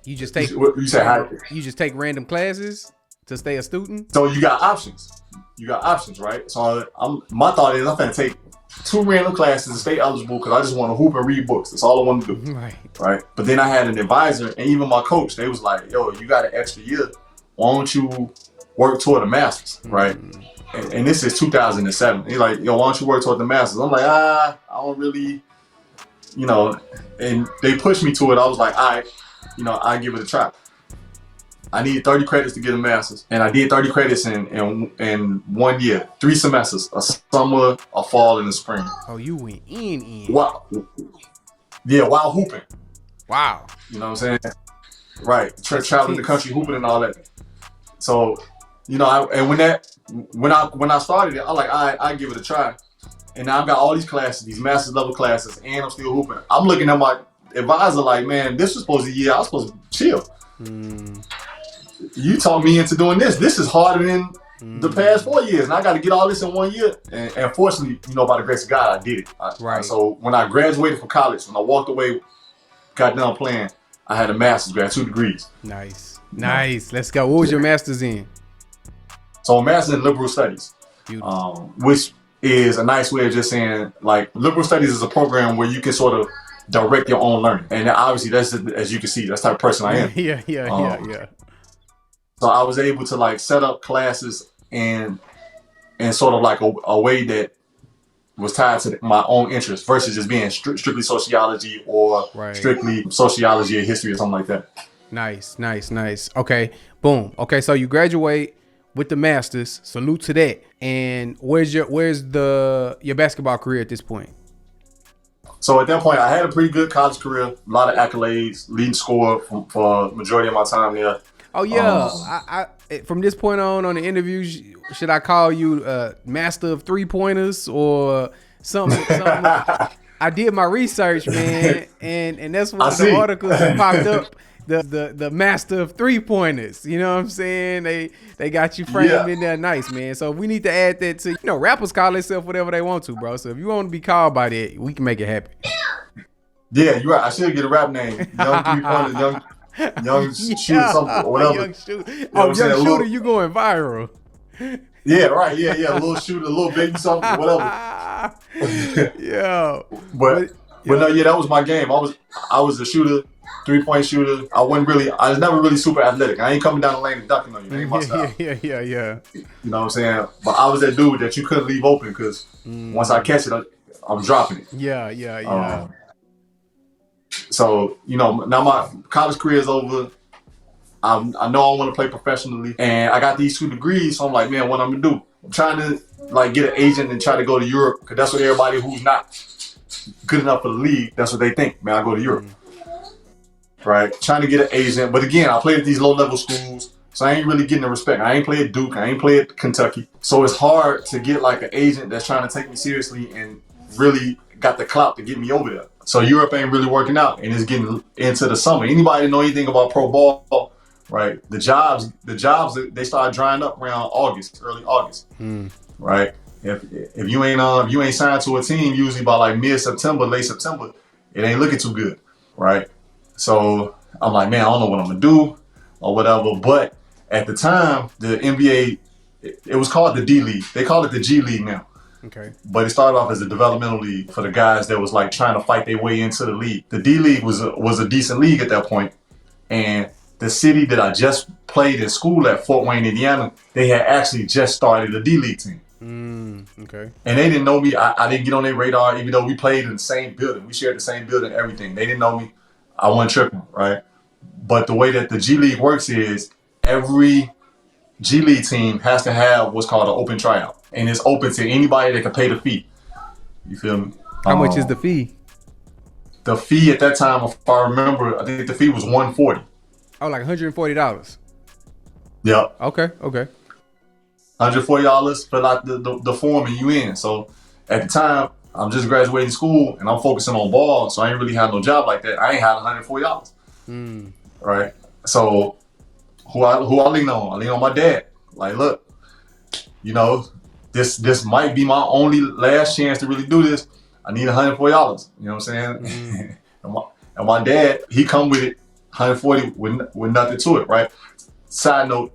you just take you just take random classes to stay a student? So you got options. Right? So my thought is I'm finna take 2 random classes and stay eligible because I just want to hoop and read books. That's all I want to do. Right. But then I had an advisor and even my coach. They was like, "Yo, you got an extra year. Why don't you work toward a master's?" Right. And this is 2007. He's like, "Yo, why don't you work toward the master's?" I'm like, I don't really, And they pushed me to it. I was like, all right, I give it a try. I needed 30 credits to get a master's, and I did 30 credits in 1 year, 3 semesters: a summer, a fall, and a spring. Oh, you went in. Wow. Yeah, while hooping. Wow. You know what I'm saying? Right. Traveling the country, hooping and all that. So, when I started it, I was like, I give it a try. And now I've got all these classes, these master's level classes, and I'm still hooping. I'm looking at my advisor like, man, this was supposed to be a year. I was supposed to chill. You talked me into doing this. This is harder than the past 4 years, and I got to get all this in 1 year. And fortunately, by the grace of God, I did it. Right. So when I graduated from college, when I walked away, got done playing, I had a master's, got 2 degrees. Nice. Let's go. What was your master's in? So a master's in liberal studies, which is a nice way of just saying, like, liberal studies is a program where you can sort of direct your own learning. And obviously, that's, as you can see, that's the type of person I am. Yeah. So I was able to like set up classes and sort of like a way that was tied to my own interests versus just being strictly sociology or strictly sociology or history or something like that. Nice. Okay, boom. Okay, so you graduate with the master's. Salute to that. And where's your basketball career at this point? So at that point, I had a pretty good college career, a lot of accolades, leading scorer for majority of my time there. Oh yeah, I from this point on the interviews, should I call you master of 3-pointers or something? I did my research, man, and that's one of the articles that popped up. The master of 3-pointers. You know what I'm saying? They got you framed in there nice, man. So we need to add that to, rappers call themselves whatever they want to, bro. So if you want to be called by that, we can make it happen. Yeah, you're right. I should get a rap name. Young 3-pointers, young shooter, something or whatever. Young shooter. Young shooter, you going viral. Yeah, right. Yeah. A little shooter, a little baby something, whatever. Yeah. But no, that was my game. I was a shooter, 3-point shooter. I was never really super athletic. I ain't coming down the lane and dunking on you. That ain't my style. Yeah. You know what I'm saying? But I was that dude that you couldn't leave open because once I catch it, I'm dropping it. Yeah. So, now my college career is over. I know I want to play professionally, and I got these 2 degrees. So I'm like, man, what I'm gonna do? I'm trying to like get an agent and try to go to Europe because that's what everybody who's not good enough for the league, that's what they think. Man, I go to Europe, right? Trying to get an agent, but again, I played at these low-level schools, so I ain't really getting the respect. I ain't played at Duke, I ain't played at Kentucky, so it's hard to get like an agent that's trying to take me seriously and really got the clout to get me over there. So Europe ain't really working out, and it's getting into the summer. Anybody know anything about pro ball? Right, the jobs, they start drying up around early August, right? If you ain't signed to a team, usually by like mid-September, late September, it ain't looking too good, right? So I'm like, man, I don't know what I'm gonna do or whatever. But at the time, the NBA, it was called the D League. They call it the G League now. Okay. But it started off as a developmental league for the guys that was like trying to fight their way into the league. The D League was a decent league at that point, and the city that I just played in school at, Fort Wayne, Indiana, they had actually just started a D League team. Okay. And they didn't know me. I didn't get on their radar, even though we played in the same building. We shared the same building, everything. They didn't know me. I wasn't tripping, right? But the way that the G League works is every G League team has to have what's called an open tryout. And it's open to anybody that can pay the fee. You feel me? How much is the fee? The fee at that time, if I remember, I think the fee was $140. Oh, like $140. Yep. Okay. $140, fill out the form, and you in. So at the time, I'm just graduating school and I'm focusing on ball, so I ain't really had no job like that. I ain't had $140. Right? So who I lean on? I lean on my dad. Like, look, you know, this might be my only last chance to really do this. I need $140. You know what I'm saying? and my dad, he come with it, 140 with nothing to it, right? Side note,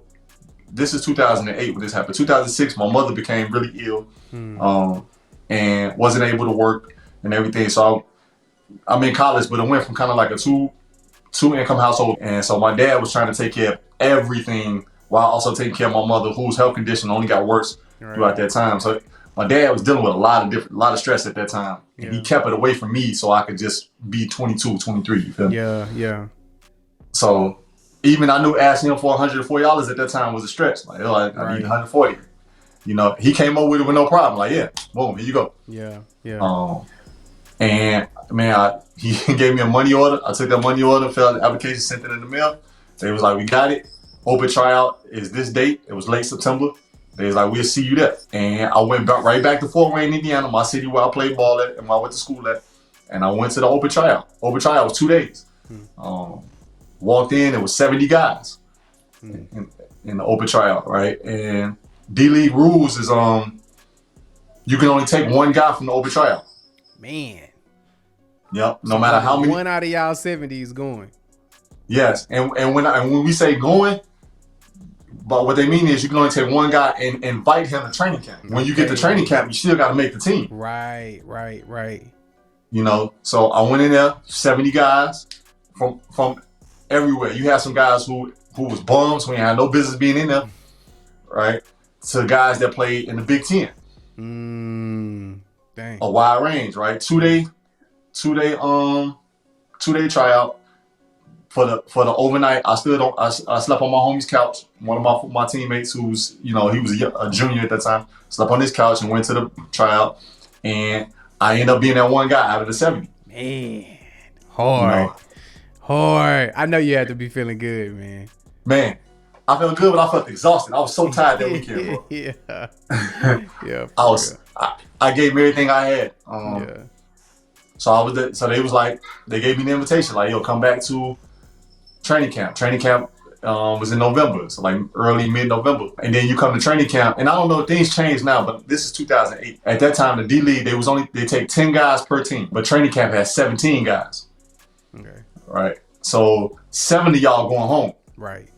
this is 2008 when this happened. 2006, my mother became really ill, and wasn't able to work and everything. So I'm in college, but it went from kind of like a two income household, and so my dad was trying to take care of everything while also taking care of my mother, whose health condition only got worse throughout that time. So my dad was dealing with a lot of stress at that time, and he kept it away from me so I could just be 22, 23. You feel me? Yeah. So even I knew asking him for $140 at that time was a stretch. Like, I need 140. You know, he came up with it with no problem. Like, yeah, boom, here you go. Yeah. And man, he gave me a money order. I took that money order, filled out the application, sent it in the mail. They was like, we got it. Open tryout is this date. It was late September. They was like, we'll see you there. And I went right back to Fort Wayne, Indiana, my city where I played ball at and where I went to school at. And I went to the open tryout. Open tryout was 2 days. Walked in, it was 70 guys in the open tryout, right? And D-League rules is you can only take one guy from the open tryout. Man. Yep. No matter how many. One out of y'all 70 is going. Yes, and when we say going, but what they mean is you can only take one guy and invite him to training camp. When you get to training camp, you still got to make the team. Right. You know, so I went in there, 70 guys from everywhere. You have some guys who was bums, who ain't had no business being in there, right? To guys that played in the Big Ten. Dang. A wide range, right? Two day tryout. For the overnight, I slept on my homie's couch. One of my teammates, who's, you know, he was a junior at that time, slept on his couch and went to the tryout, and I ended up being that one guy out of the 70. Man, hard. I know you had to be feeling good, man. Man, I felt good, but I felt exhausted. I was so tired that weekend, bro. Yeah. I gave everything I had. So they was like, they gave me the invitation, like, yo, come back to training camp. Training camp was in November, so like early mid-November, and then you come to training camp. And I don't know if things changed now, but this is 2008. At that time, the D League they take 10 guys per team, but training camp has 17 guys. Okay. Right. So 7 of y'all going home. Right.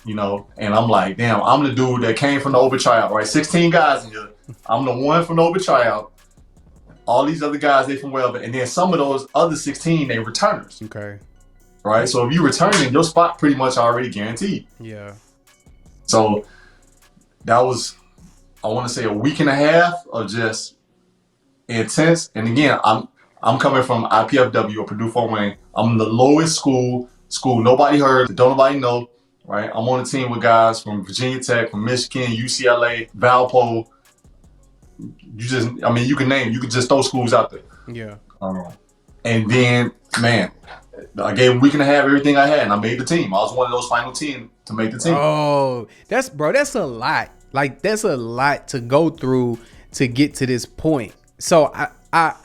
You know, and I'm like, damn, I'm the dude that came from the open tryout. Right, 16 guys in here. I'm the one from the open tryout. All these other guys, they from wherever, and then some of those other 16, they returners. Okay. Right, so if you returning, your spot pretty much already guaranteed. Yeah. So that was, I want to say, a week and a half of just intense. And again, I'm coming from IPFW or Purdue Fort Wayne. I'm the lowest school nobody heard, don't nobody know. Right, I'm on a team with guys from Virginia Tech, from Michigan, UCLA, Valpo. You can just throw schools out there. Yeah. And then, man, I gave a week and a half everything I had, and I made the team. I was one of those final 10 to make the team. Oh, that's a lot. Like, that's a lot to go through to get to this point. So, I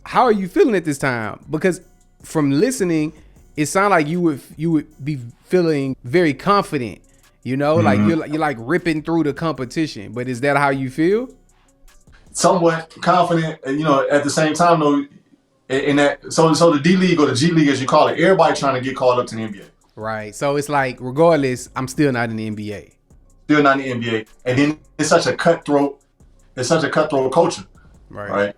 how are you feeling at this time? Because from listening, it sounded like you would be feeling very confident. You know, like you're like ripping through the competition. But is that how you feel? Somewhat confident, you know, at the same time though, in that so the D League or the G League as you call it, everybody trying to get called up to the NBA. Right. So it's like, regardless, I'm still not in the NBA. Still not in the NBA. And then it's such a cutthroat culture. Right.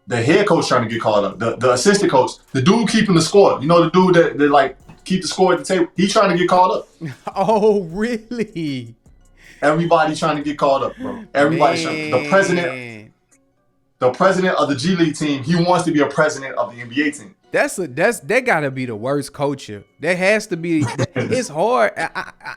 The head coach trying to get called up. The assistant coach, the dude keeping the score. You know, the dude that like keep the score at the table, he trying to get called up. Oh, really? Everybody trying to get called up, bro. Everybody trying. The president of the G League team, he wants to be a president of the NBA team. That gotta be the worst culture. That has to be. It's hard,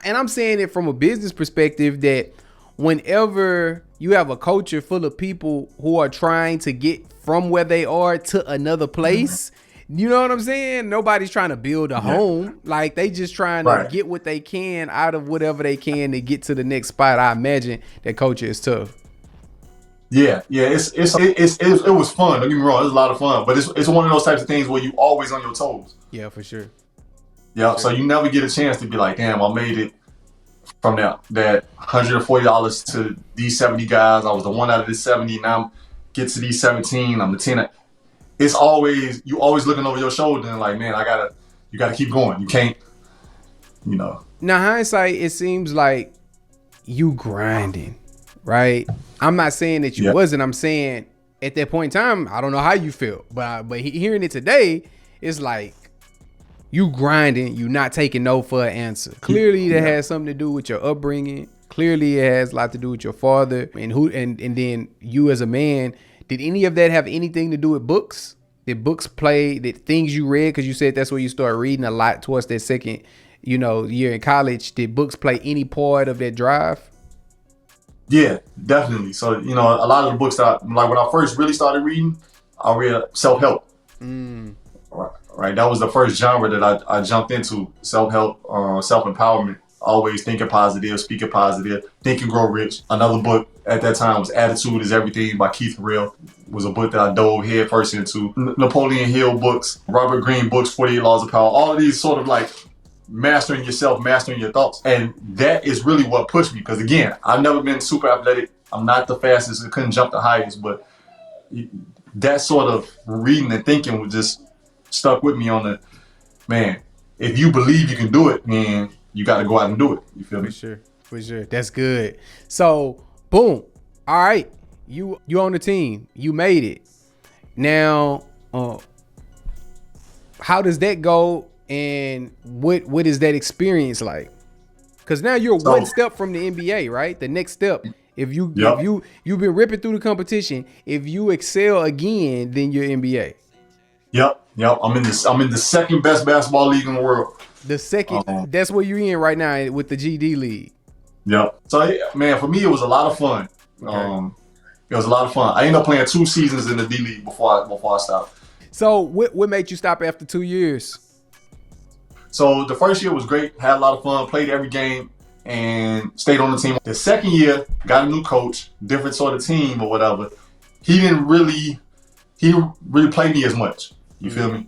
and I'm saying it from a business perspective that whenever you have a culture full of people who are trying to get from where they are to another place, You know what I'm saying? Nobody's trying to build a home. Like, they just trying to get what they can out of whatever they can to get to the next spot. I imagine that culture is tough. Yeah, it was fun. Don't get me wrong, it was a lot of fun. But it's one of those types of things where you always on your toes. Yeah, for sure. Yeah, so you never get a chance to be like, damn, I made it from that $140 to these 70 guys. I was the one out of this 70. Now I'm get to these 17. I'm the 10. It's always, you always looking over your shoulder and like, man, you gotta keep going. You can't, you know. Now, hindsight, it seems like you grinding, right? I'm not saying that you wasn't. I'm saying at that point in time, I don't know how you feel, but hearing it today, it's like you grinding, you not taking no for an answer. Clearly, that has something to do with your upbringing. Clearly, it has a lot to do with your father and then you as a man. Did any of that have anything to do with books? Did books play, did things you read, because you said that's where you started reading a lot towards that second, year in college. Did books play any part of that drive? Yeah, definitely. So, a lot of the books that when I first really started reading, I read self-help. Right. That was the first genre that I jumped into. Self-help, self-empowerment. Always thinking positive, speaking positive, Think and Grow Rich. Another book at that time was Attitude is Everything by Keith Rell. Was a book that I dove head first into. Napoleon Hill books, Robert Greene books, 48 Laws of Power. All of these sort of like mastering yourself, mastering your thoughts. And that is really what pushed me. Because again, I've never been super athletic. I'm not the fastest. I couldn't jump the highest. But that sort of reading and thinking was just stuck with me on the, man, if you believe you can do it, man, you got to go out and do it. You feel me? For sure. That's good. So, boom. All right. You on the team. You made it. Now, how does that go? And what is that experience like? Because now you're one step from the NBA, right? The next step. If you've been ripping through the competition, if you excel again, then you're NBA. Yep. I'm in the second best basketball league in the world. The second, that's where you're in right now with the GD league. Yep. So, man, for me, it was a lot of fun. Okay. It was a lot of fun. I ended up playing 2 seasons in the D League before I stopped. So, what made you stop after 2 years? So, the first year was great. Had a lot of fun. Played every game and stayed on the team. The second year, got a new coach, different sort of team or whatever. He didn't really play me as much. You feel me?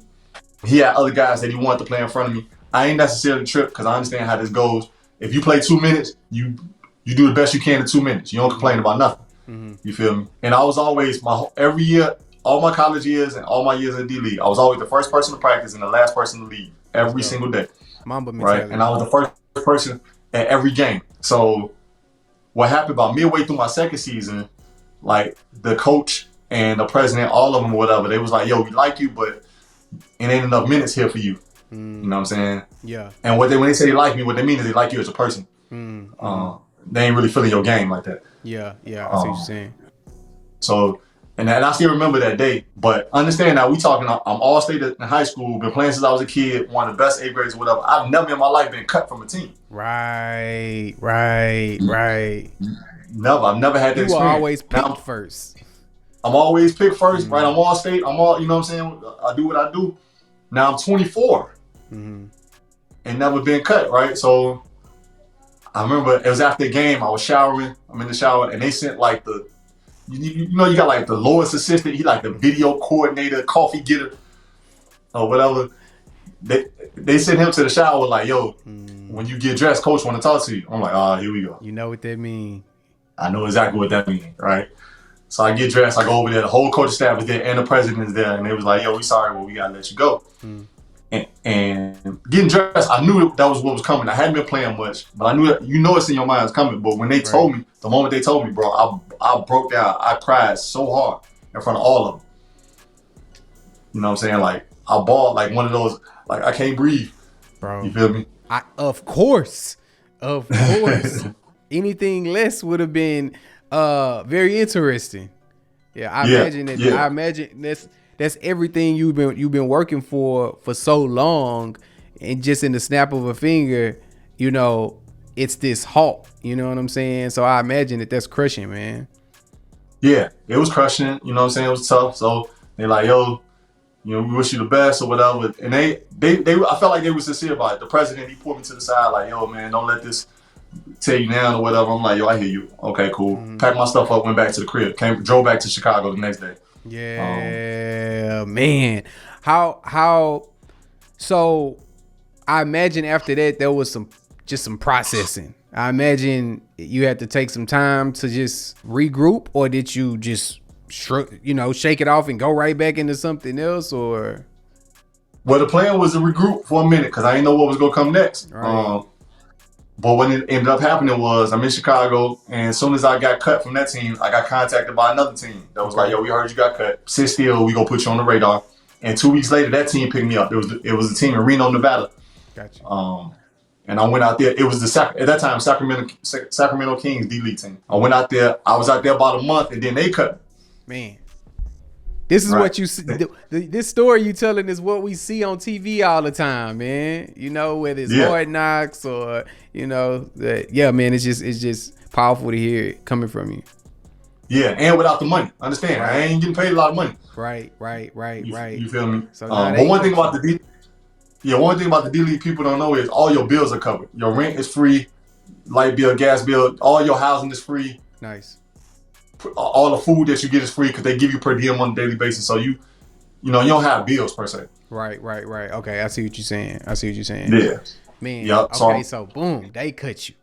He had other guys that he wanted to play in front of me. I ain't necessarily tripped because I understand how this goes. If you play 2 minutes, you do the best you can in 2 minutes. You don't complain about nothing. You feel me? And I was always, every year, all my college years and all my years in the D League, I was always the first person to practice and the last person to leave every single day. Mamba mentality. Right? And I was the first person at every game. So what happened about midway through my second season, like the coach and the president, all of them or whatever, they was like, yo, we like you, but it ain't enough minutes here for you. You know what I'm saying? Yeah. And when they say they like me, what they mean is they like you as a person. They ain't really feeling your game like that. Yeah, I see what you're saying. So, and I still remember that day. But understand now, we talking, I'm all state in high school, been playing since I was a kid, one of the best 8th graders or whatever. I've never in my life been cut from a team. Right. Never. I've never had that experience. You were always picked first. I'm always picked first, right? I'm all state. I'm all, you know what I'm saying? I do what I do. Now I'm 24 and never been cut, right? So I remember it was after the game. I was showering. I'm in the shower, and they sent like the, you got like the lowest assistant. He like the video coordinator, coffee getter, or whatever. They sent him to the shower like, yo, when you get dressed, coach want to talk to you. I'm like, here we go. You know what that mean? I know exactly what that means, right? So I get dressed, I go over there, the whole coaching staff is there and the president is there, and they was like, yo, we sorry, but we gotta let you go. And getting dressed, I knew that was what was coming. I hadn't been playing much, but I knew that, it's in your mind it's coming. But when they told me, the moment they told me, bro, I broke down. I cried so hard in front of all of them. You know what I'm saying? Like, I bawled like one of those, like, I can't breathe. Bro. You feel me? Of course. Anything less would have been very interesting. I imagine that's everything you've been working for so long, and just in the snap of a finger, it's this halt. You know what I'm saying? So I imagine that's crushing, man. Yeah, it was crushing. You know what I'm saying? It was tough. So they're like, yo, You know, we wish you the best or whatever. And they I felt like they were sincere about it. The president, he pulled me to the side like, yo, man, don't let this tear you down or whatever. I'm like, yo, I hear you. Okay, cool. Packed my stuff up, went back to the crib. Drove back to Chicago the next day. Yeah, man. How? So I imagine after that there was some processing. I imagine you had to take some time to just regroup, or did you just shake it off and go right back into something else, or? Well, the plan was to regroup for a minute because I didn't know what was gonna come next. Right. But what it ended up happening was I'm in Chicago, and as soon as I got cut from that team, I got contacted by another team that was like, yo, we heard you got cut. Sit still, we gonna put you on the radar. And 2 weeks later, that team picked me up. It was a team in Reno, Nevada. Gotcha. And I went out there. It was at that time Sacramento Kings D-League team. I went out there. I was out there about a month, and then they cut me. Man, this is what you see. This story you telling is what we see on TV all the time, man. You know, whether it's Hard Knocks or man, it's just powerful to hear it coming from you. Yeah, and without the money. Understand? Right. I ain't getting paid a lot of money. Right. You feel me? So but one thing about the D-League people don't know is all your bills are covered. Your rent is free, light bill, gas bill, all your housing is free. Nice. All the food that you get is free because they give you per diem on a daily basis. So you don't have bills per se. Right. Okay, I see what you're saying. Yeah. Man. Yep. Okay, so boom, they cut you.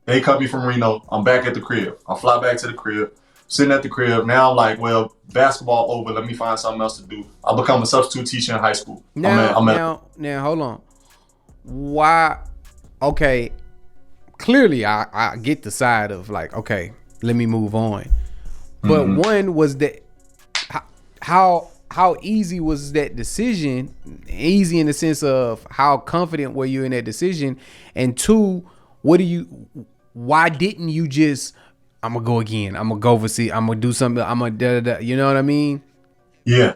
They cut me from Reno. I'm back at the crib. I fly back to the crib, sitting at the crib. Now I'm like, well, basketball over. Let me find something else to do. I become a substitute teacher in high school. Now, hold on. Why? Okay, clearly I get the side of like, okay, let me move on. But one was that how easy was that decision? Easy in the sense of how confident were you in that decision? And two, why didn't you just, I'm gonna go again, I'm gonna go overseas, I'm gonna do something, I'm gonna you know what I mean? Yeah,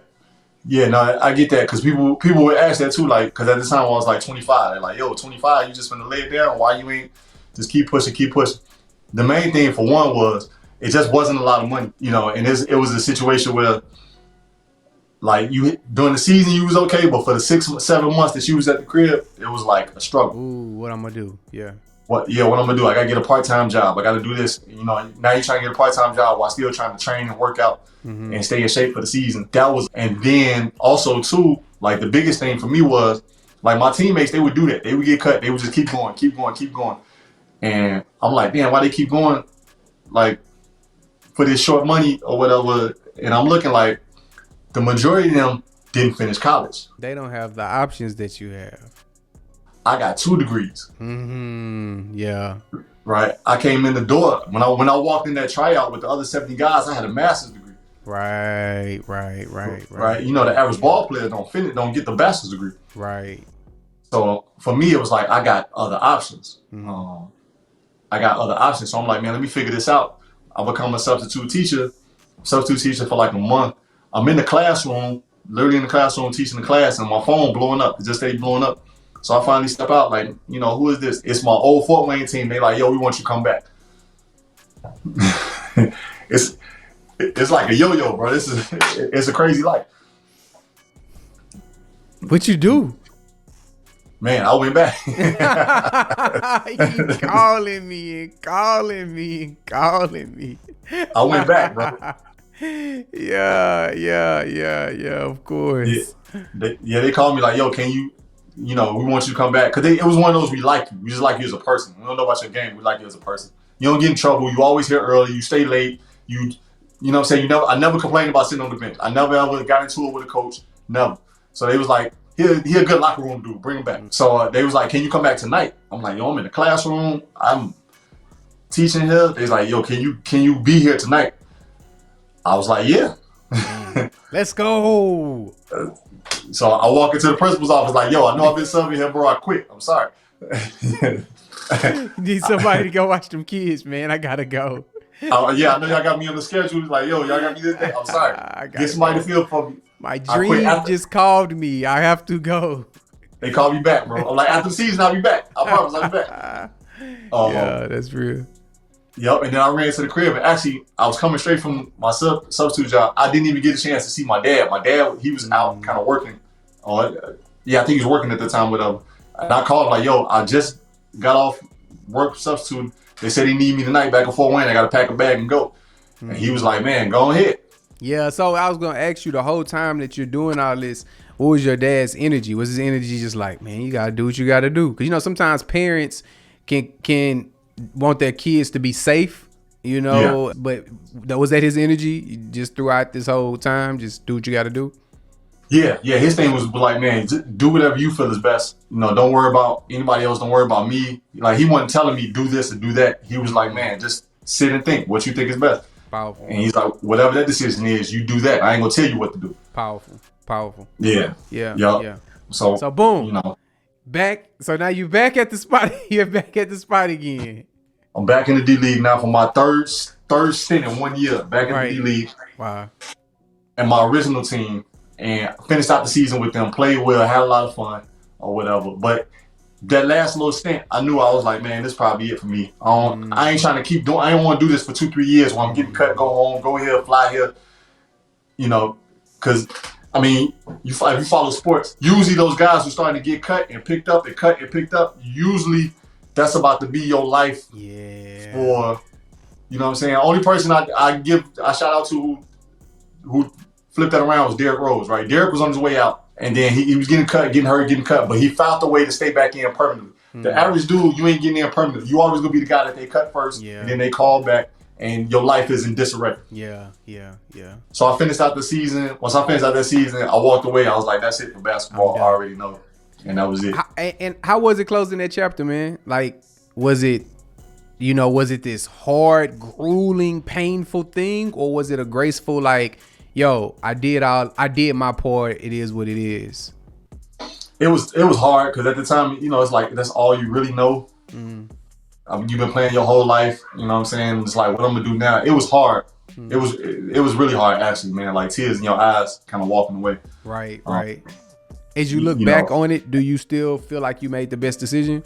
no, I get that because people would ask that too, like, because at the time I was like 25, they're like, yo, 25, you just gonna lay it down? Why you ain't just keep pushing? The main thing for one was it just wasn't a lot of money, and it was a situation where, like, during the season you was okay, but for the 6-7 months that you was at the crib, it was like a struggle. Ooh, what I'm gonna do? Yeah. What I'm gonna do? I gotta get a part-time job. I gotta do this. Now you're trying to get a part-time job while still trying to train and work out and stay in shape for the season. And then also too, like the biggest thing for me was, like, my teammates, they would do that. They would get cut. They would just keep going. And I'm like, damn, why they keep going? Like, for this short money or whatever. And I'm looking like the majority of them didn't finish college. They don't have the options that you have. I got 2 degrees. Yeah. Right. I came in the door when I walked in that tryout with the other 70 guys. I had a master's degree. Right. The average ball player don't get the bachelor's degree. Right. So for me, it was like I got other options. So I'm like, man, let me figure this out. I become a substitute teacher for like a month. I'm in the classroom, literally in the classroom teaching the class, and my phone blowing up. It just stayed blowing up. So I finally step out, like, who is this? It's my old Fort Wayne team. They like, yo, we want you to come back. It's like a yo-yo, bro. It's a crazy life. What you do? Man, I went back. He calling me. I went back, bro. Yeah, of course. They called me like, yo, can you, we want you to come back. Because it was one of those, we like you. We just like you as a person. We don't know about your game. We like you as a person. You don't get in trouble. You always here early. You stay late. You know what I'm saying? I never complained about sitting on the bench. I never ever got into it with a coach. Never. So they was like, he a good locker room dude. Bring him back. So they was like, can you come back tonight? I'm like, yo, I'm in the classroom. I'm teaching here. They was like, yo, can you be here tonight? I was like, yeah. Let's go. So I walk into the principal's office like, yo, I know I've been subbing here, bro. I quit. I'm sorry. You need somebody to go watch them kids, man. I gotta go. Yeah, I know y'all got me on the schedule. Like, yo, y'all got me this day. I'm sorry. Get somebody to feel for me. My dream just called me. I have to go. They called me back, bro. I'm like, after the season, I'll be back. I promise I'll be back. Yeah, that's real. Yep, and then I ran to the crib, and actually, I was coming straight from my substitute job. I didn't even get a chance to see my dad. My dad, he was out kind of working. Yeah, I think he was working at the time with him. And I called him like, yo, I just got off work substitute. They said they need me tonight back in Fort Wayne. I got to pack a bag and go. And he was like, man, go ahead. Yeah, so I was going to ask you the whole time that you're doing all this, what was your dad's energy? Was his energy just like, man, you got to do what you got to do? Because, you know, sometimes parents can want their kids to be safe, you know, but was that his energy just throughout this whole time? Just do what you got to do? Yeah. His thing was like, man, just do whatever you feel is best. You know, don't worry about anybody else. Don't worry about me. Like, he wasn't telling me do this or do that. He was like, man, just sit and think what you think is best. Powerful. And he's like, whatever that decision is, you do that. I ain't gonna tell you what to do. Powerful. Yeah. So boom. You know, back. So now you're back at the spot. You're back at the spot again. I'm back in the D League now for my third stint in 1 year. Back in the D League. Wow. And my original team, and finished out the season with them. Played well, had a lot of fun, or whatever. But that last little stint, I knew I was like, man, this is probably it for me. I ain't trying to keep doing. I don't want to do this for 2-3 years. When I'm getting cut, go home, go here, fly here. You know, because I mean, if you follow sports, usually those guys who starting to get cut and picked up and cut and picked up, usually that's about to be your life. Yeah. For, you know what I'm saying? Only person I shout out to who flipped that around was Derrick Rose, right? Derrick was on his way out, and then he was getting cut, getting hurt, getting cut, but he found a way to stay back in permanently. The average dude, you ain't getting in permanently. You always gonna be the guy that they cut first, and then they call back, and your life is in disarray. Yeah. So I finished out the season. Once I finished out that season, I walked away. I was like, that's it for basketball. I already know. And that was it. And how was it closing that chapter, man? Like, was it this hard, grueling, painful thing, or was it a graceful, like, yo, I did my part. It is what it is. It was hard because at the time, you know, it's like that's all you really know. I mean, you've been playing your whole life. You know what I'm saying? It's like, what I'm gonna do now? It was hard. It was really hard, actually, man. Like tears in your eyes, kind of walking away. Right. As you look back on it, do you still feel like you made the best decision?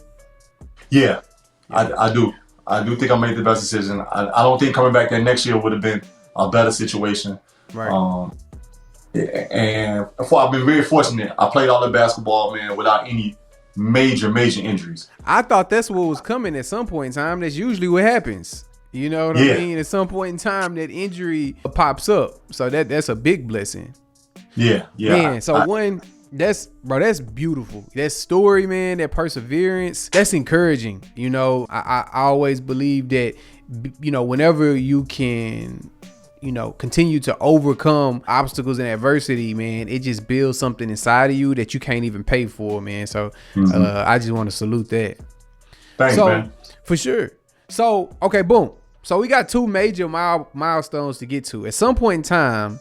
Yeah. I do. I do think I made the best decision. I don't think coming back there next year would have been a better situation. Right. And I've been very fortunate. I played all the basketball, man, without any major injuries. I thought that's what was coming at some point in time. That's usually what happens. You know what I mean? At some point in time, that injury pops up. So that's a big blessing. Yeah. Man, that's beautiful. That story, man, that perseverance, that's encouraging. You know, I always believe that, you know, whenever you can, you know, continue to overcome obstacles and adversity, man, it just builds something inside of you that you can't even pay for, man. So I just want to salute that. Thanks, man. For sure. So, okay, boom. So we got two major milestones to get to. At some point in time,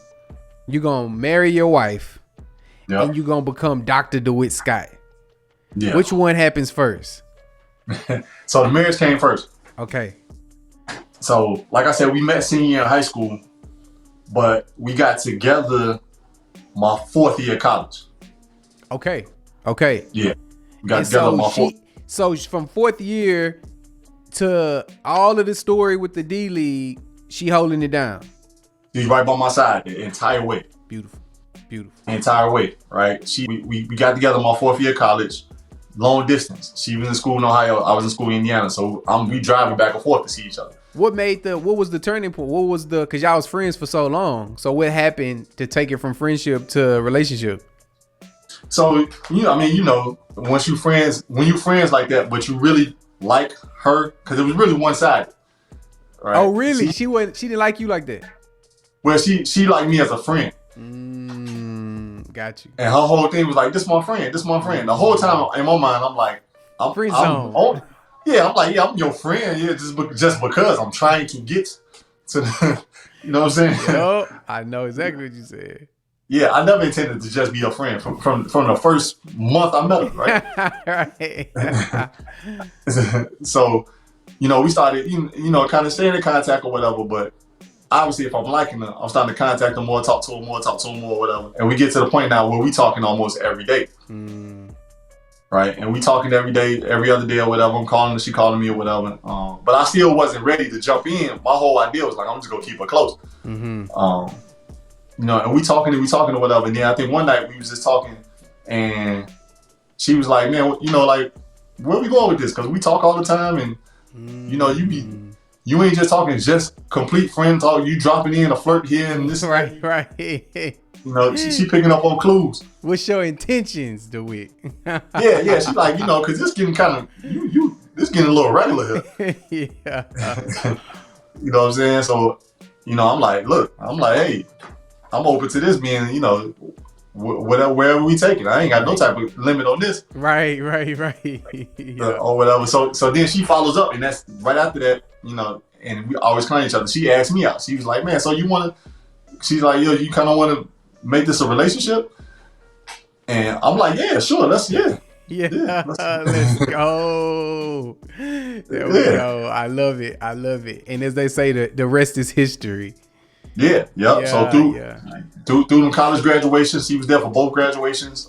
you're going to marry your wife. Yep. And you're going to become Dr.DeWitt Scott. Yeah. Which one happens first? So the marriage came first. Okay. So, like I said, we met senior year in high school, but we got together my 4th year of college. Okay. Yeah. We got together my 4th. So from 4th year to all of the story with the D League, she holding it down. She's right by my side the entire way. Beautiful. Entire way, right? We got together my 4th year of college, long distance. She was in school in Ohio, I was in school in Indiana, so we driving back and forth to see each other. What was the turning point? Because y'all was friends for so long. So what happened to take it from friendship to relationship? So, you know, I mean, you know, when you friends like that, but you really like her, because it was really one-sided. Right? Oh, really? She didn't like you like that? Well, she liked me as a friend. Got you. And her whole thing was like, this my friend. The whole time in my mind, I'm like, I'm friend zone. I'm like, I'm your friend. Yeah, just because I'm trying to get to the, you know what I'm saying? Yep, I know exactly what you said. Yeah, I never intended to just be your friend from the first month I met her, right? So, you know, we started, you know, kind of staying in contact or whatever, but obviously, if I'm liking her, I'm starting to contact her more, talk to her more, whatever. And we get to the point now where we talking almost every day. right? And we talking every day, every other day or whatever. I'm calling her, she calling me or whatever. But I still wasn't ready to jump in. My whole idea was like, I'm just gonna keep her close. Mm-hmm. You know, and we talking or whatever. And then I think one night we was just talking, and she was like, man, you know, like, where we going with this? Because we talk all the time, and you know, you ain't just talking just complete friend talk. You dropping in a flirt here and this. Right. You know, she picking up on clues. What's your intentions, DeWitt? yeah. She like, you know, because this getting kind of this getting a little regular here. Yeah. You know what I'm saying? So, you know, I'm like, hey, I'm open to this being, you know, wherever we take it. I ain't got no type of limit on this. Right. Yeah. Or whatever. So then she follows up, and that's right after that, you know, and we always clown each other. She asked me out. She was like, man, so you want to, she's like, yo, you kind of want to make this a relationship? And I'm like, yeah, sure. Let's go. There we go. I love it. And as they say, the rest is history. Yeah. So through them college graduations, she was there for both graduations.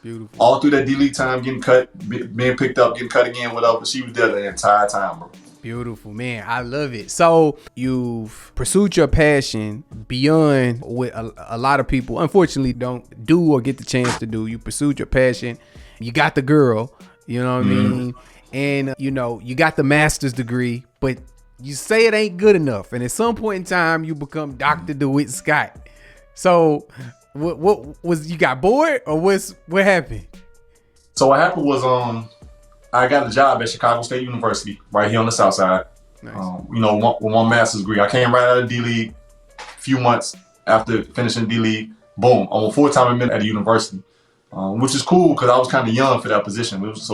Beautiful. All through that D-League time, getting cut, being picked up, getting cut again, whatever. She was there the entire time, bro. Beautiful, man. I love it. So you've pursued your passion beyond what a lot of people, unfortunately, don't do or get the chance to do. You pursued your passion. You got the girl, you know what I mean? And, you know, you got the master's degree, but you say it ain't good enough. And at some point in time, you become DR.DeWitt Scott. So what was, you got bored or what happened? So what happened was, I got a job at Chicago State University right here on the south side. Nice. You know, with one master's degree. I came right out of D-League a few months after finishing D-League. Boom, I'm a full-time admin at the university, which is cool because I was kind of young for that position. It was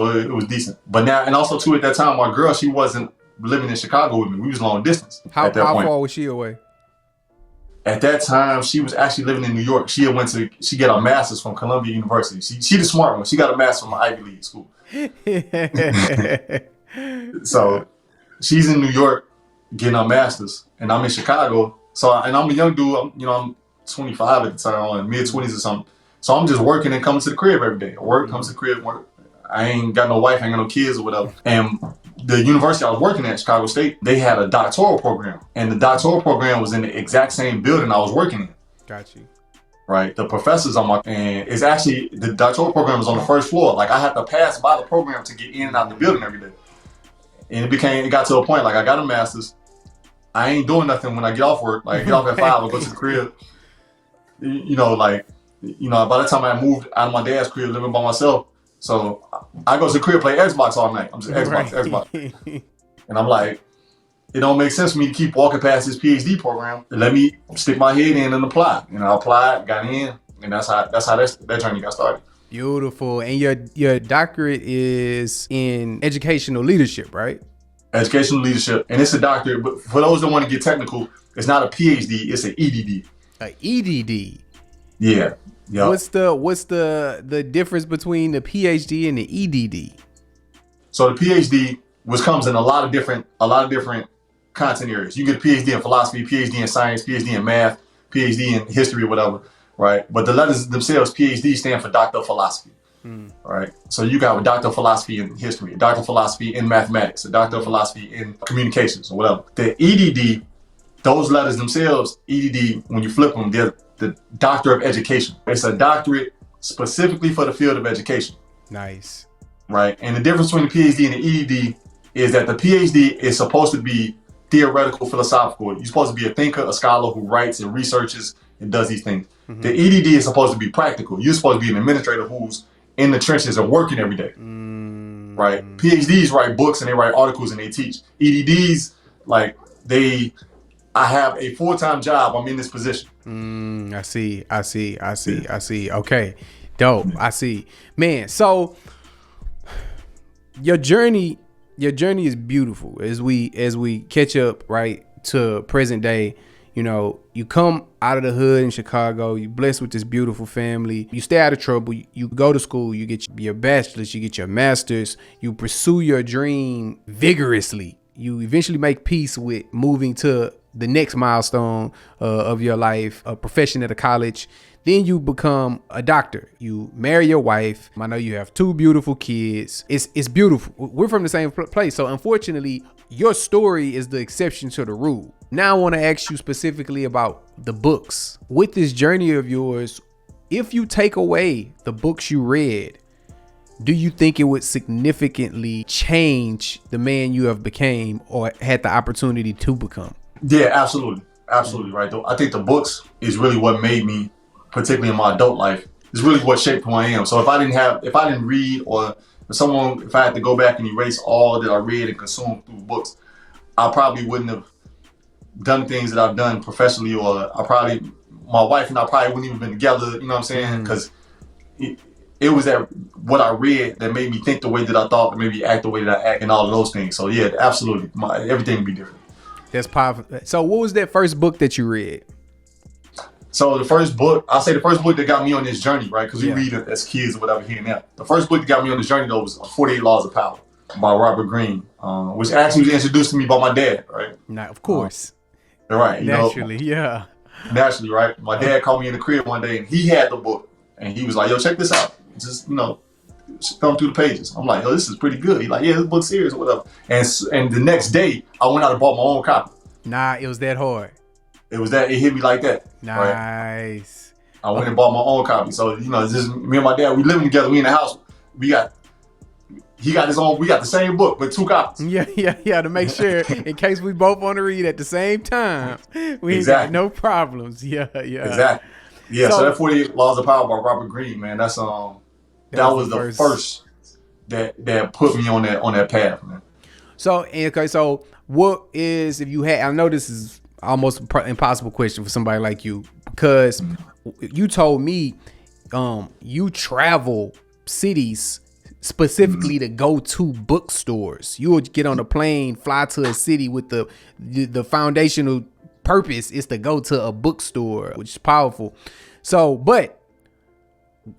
decent. But now, and also too, at that time, my girl, she wasn't living in Chicago with me. We was long distance. How at that point. far was she away? At that time, she was actually living in New York. She got a master's from Columbia University. She the smart one. She got a master's from an Ivy League school. So she's in New York getting her master's, and I'm in Chicago. And I'm a young dude. I'm 25 at the time, in mid-20s or something. So I'm just working and coming to the crib every day. Comes to the crib, work. I ain't got no wife, I ain't got no kids or whatever. And the university I was working at, Chicago State, they had a doctoral program. And the doctoral program was in the exact same building I was working in. Got you. Right, the professors and it's actually, the doctoral program is on the first floor. Like I had to pass by the program to get in and out the building every day. And it got to a point, like I got a master's. I ain't doing nothing when I get off work. Like I get off at 5, I go to the crib. You know, by the time I moved out of my dad's crib, living by myself, so I go to the crib, play Xbox all night. I'm just Xbox. And I'm like, it don't make sense for me to keep walking past this PhD program. Let me stick my head in and apply. And I applied, got in, and that's how that journey got started. Beautiful. And your doctorate is in educational leadership, right? Educational leadership, and it's a doctorate. But for those that want to get technical, it's not a PhD, it's an EDD. A EDD. Yeah. Yep. What's the difference between the PhD and the EDD? So the PhD comes in a lot of different content areas. You get a PhD in philosophy, PhD in science, PhD in math, PhD in history, or whatever, right? But the letters themselves, PhD, stand for Doctor of Philosophy, right? So you got a Doctor of Philosophy in history, a Doctor of Philosophy in mathematics, a Doctor of Philosophy in communications, or whatever. The EDD, those letters themselves, EDD, when you flip them, they're the Doctor of Education. It's a doctorate specifically for the field of education. Nice. Right? And the difference between the PhD and the EDD is that the PhD is supposed to be theoretical, philosophical. You're supposed to be a thinker, a scholar who writes and researches and does these things. Mm-hmm. The EDD is supposed to be practical. You're supposed to be an administrator who's in the trenches and working every day. Right? PhDs write books and they write articles and they teach. EDDs, like I have a full-time job. I'm in this position. I see. Okay. Dope. I see. Man, so your journey is beautiful as we catch up right to present day. You know, you come out of the hood in Chicago, you blessed with this beautiful family, you stay out of trouble, you go to school, you get your bachelor's, you get your master's, you pursue your dream vigorously. You eventually make peace with moving to the next milestone of your life, a profession at a college Then you become a doctor. You marry your wife. I know you have 2 beautiful kids. It's beautiful. We're from the same place. So unfortunately, your story is the exception to the rule. Now I want to ask you specifically about the books. With this journey of yours, if you take away the books you read, do you think it would significantly change the man you have became or had the opportunity to become? Yeah, absolutely. Absolutely, right. I think the books is really what made me, particularly in my adult life, is really what shaped who I am. So if I didn't read, or if I had to go back and erase all that I read and consumed through books, I probably wouldn't have done things that I've done professionally, or my wife and I probably wouldn't even been together, you know what I'm saying? Because it was that what I read that made me think the way that I thought, and maybe act the way that I act, and all of those things. So yeah, absolutely, everything would be different. That's powerful. So what was that first book that you read? So the first book that got me on this journey, right? Because we read it as kids or whatever here and there. The first book that got me on this journey though was 48 Laws of Power by Robert Greene, which actually was introduced to me by my dad, right? Now, of course. Right. Naturally, yeah. Naturally, right? My dad called me in the crib one day and he had the book and he was like, yo, check this out. Just, thumb through the pages. I'm like, yo, this is pretty good. He's like, yeah, this book's serious or whatever. And the next day, I went out and bought my own copy. Nah, it was that hard. It hit me like that. Nice. Right? I went and bought my own copy. So, it's just me and my dad, we living together. We in the house. He got his own, we got the same book, but 2 copies. Yeah, to make sure, in case we both want to read at the same time, we ain't got no problems. Yeah. Exactly. Yeah, so that 48 Laws of Power by Robert Greene, man, that was the first that put me on that path, man. So what is, if you had, I know this is almost an impossible question for somebody like you, because you told me you travel cities specifically to go to bookstores. You would get on a plane, fly to a city with the foundational purpose is to go to a bookstore, which is powerful. So, but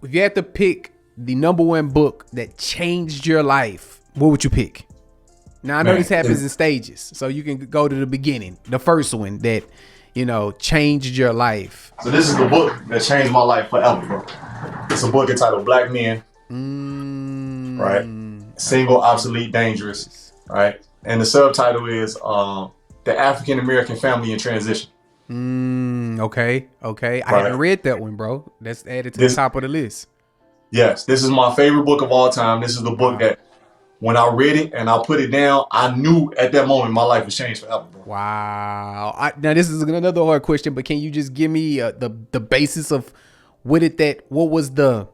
if you had to pick the number 1 book that changed your life, what would you pick? Now I know this happens in stages, so you can go to the beginning, the first one that changed your life. So this is the book that changed my life forever, bro. It's a book entitled Black Men. Right? Single, Obsolete, Dangerous. Right? And the subtitle is The African American Family in Transition. Okay. Right. I haven't read that one, bro. That's added to the top of the list. Yes, this is my favorite book of all time. This is the book that when I read it and I put it down, I knew at that moment my life was changed forever, bro. Wow. Now this is another hard question, but can you just give me the basis of what was the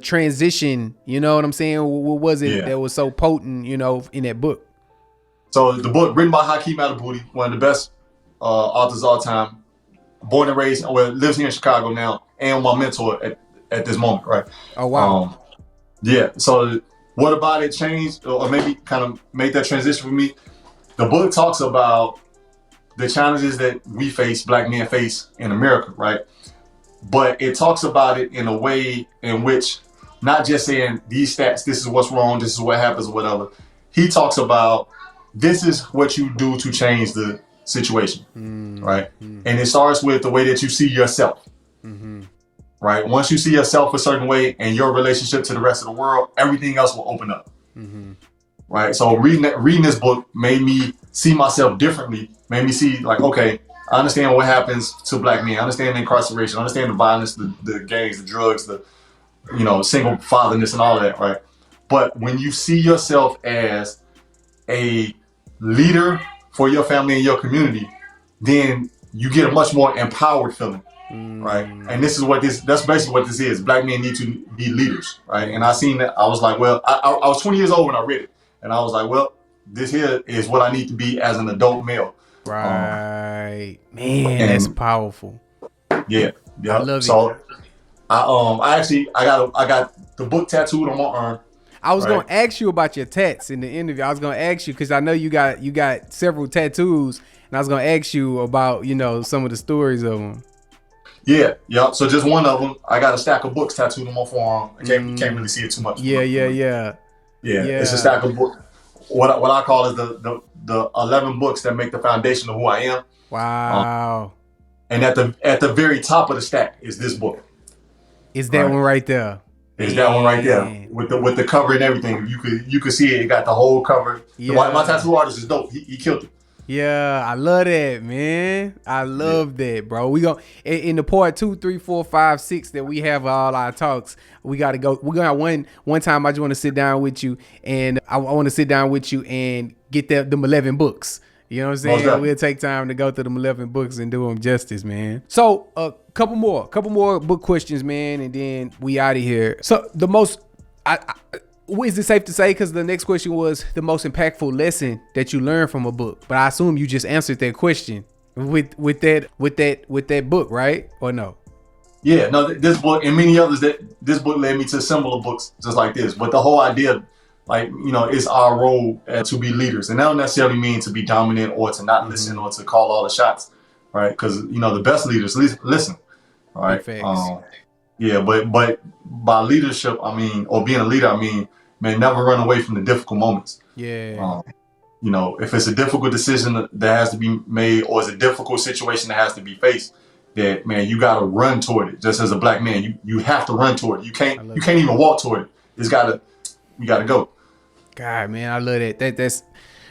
transition? You know what I'm saying? What was it that was so potent, in that book? So the book written by Hakeem Adabuti, one of the best authors of all time, born and raised, lives here in Chicago now, and my mentor at this moment, right? Oh wow. So what about it changed or maybe kind of made that transition for me? The book talks about the challenges that we face, Black men face in America, right? But it talks about it in a way in which not just saying these stats, this is what's wrong, this is what happens, or whatever. He talks about this is what you do to change the situation, right? And it starts with the way that you see yourself, right? Once you see yourself a certain way and your relationship to the rest of the world, everything else will open up, right? So reading this book made me see myself differently, made me see like, okay, I understand what happens to Black men. I understand the incarceration. I understand the violence, the gangs, the drugs, the single fatherness and all of that, right? But when you see yourself as a leader for your family and your community, then you get a much more empowered feeling, right? And that's basically what this is. Black men need to be leaders, right? And I seen that. I was like, well, I was 20 years old when I read it, and I was like, well, this here is what I need to be as an adult male. Right, man, that's powerful. Yeah. I love it. So I got the book tattooed on my arm. I was gonna ask you about your tats in the interview. I was gonna ask you because I know you got several tattoos, and I was gonna ask you about some of the stories of them. Yeah. So just one of them, I got a stack of books tattooed on my forearm. You can't really see it too much. Yeah. It's a stack of books. What I call is the 11 books that make the foundation of who I am. Wow. And at the very top of the stack is this book. Is that one right there? Is that one right there with the cover and everything? You could see it. It got the whole cover. Yeah. My tattoo artist is dope. He killed it. Yeah, I love that, man. I love that, bro. We go in the part 2, 3, 4, 5, 6 that we have all our talks. We got to go. We're gonna one time. I just want to sit down with you, and I want to sit down with you and get them 11 books. You know what I'm saying? We'll take time to go through them 11 books and do them justice, man. So a couple more book questions, man, and then we out of here. So the most, is it safe to say, because the next question was the most impactful lesson that you learned from a book, but I assume you just answered that question with that book, right? Or no? Yeah, no, this book and many others, this book led me to similar books just like this. But the whole idea, like, it's our role to be leaders. And that don't necessarily mean to be dominant or to not listen or to call all the shots, right? Because, the best leaders listen, right? Yeah, but by leadership, or being a leader, man, never run away from the difficult moments. Yeah. If it's a difficult decision that has to be made, or it's a difficult situation that has to be faced, that, man, you got to run toward it. Just as a black man, you have to run toward it. You can't even walk toward it. You got to go. God, man, I love that.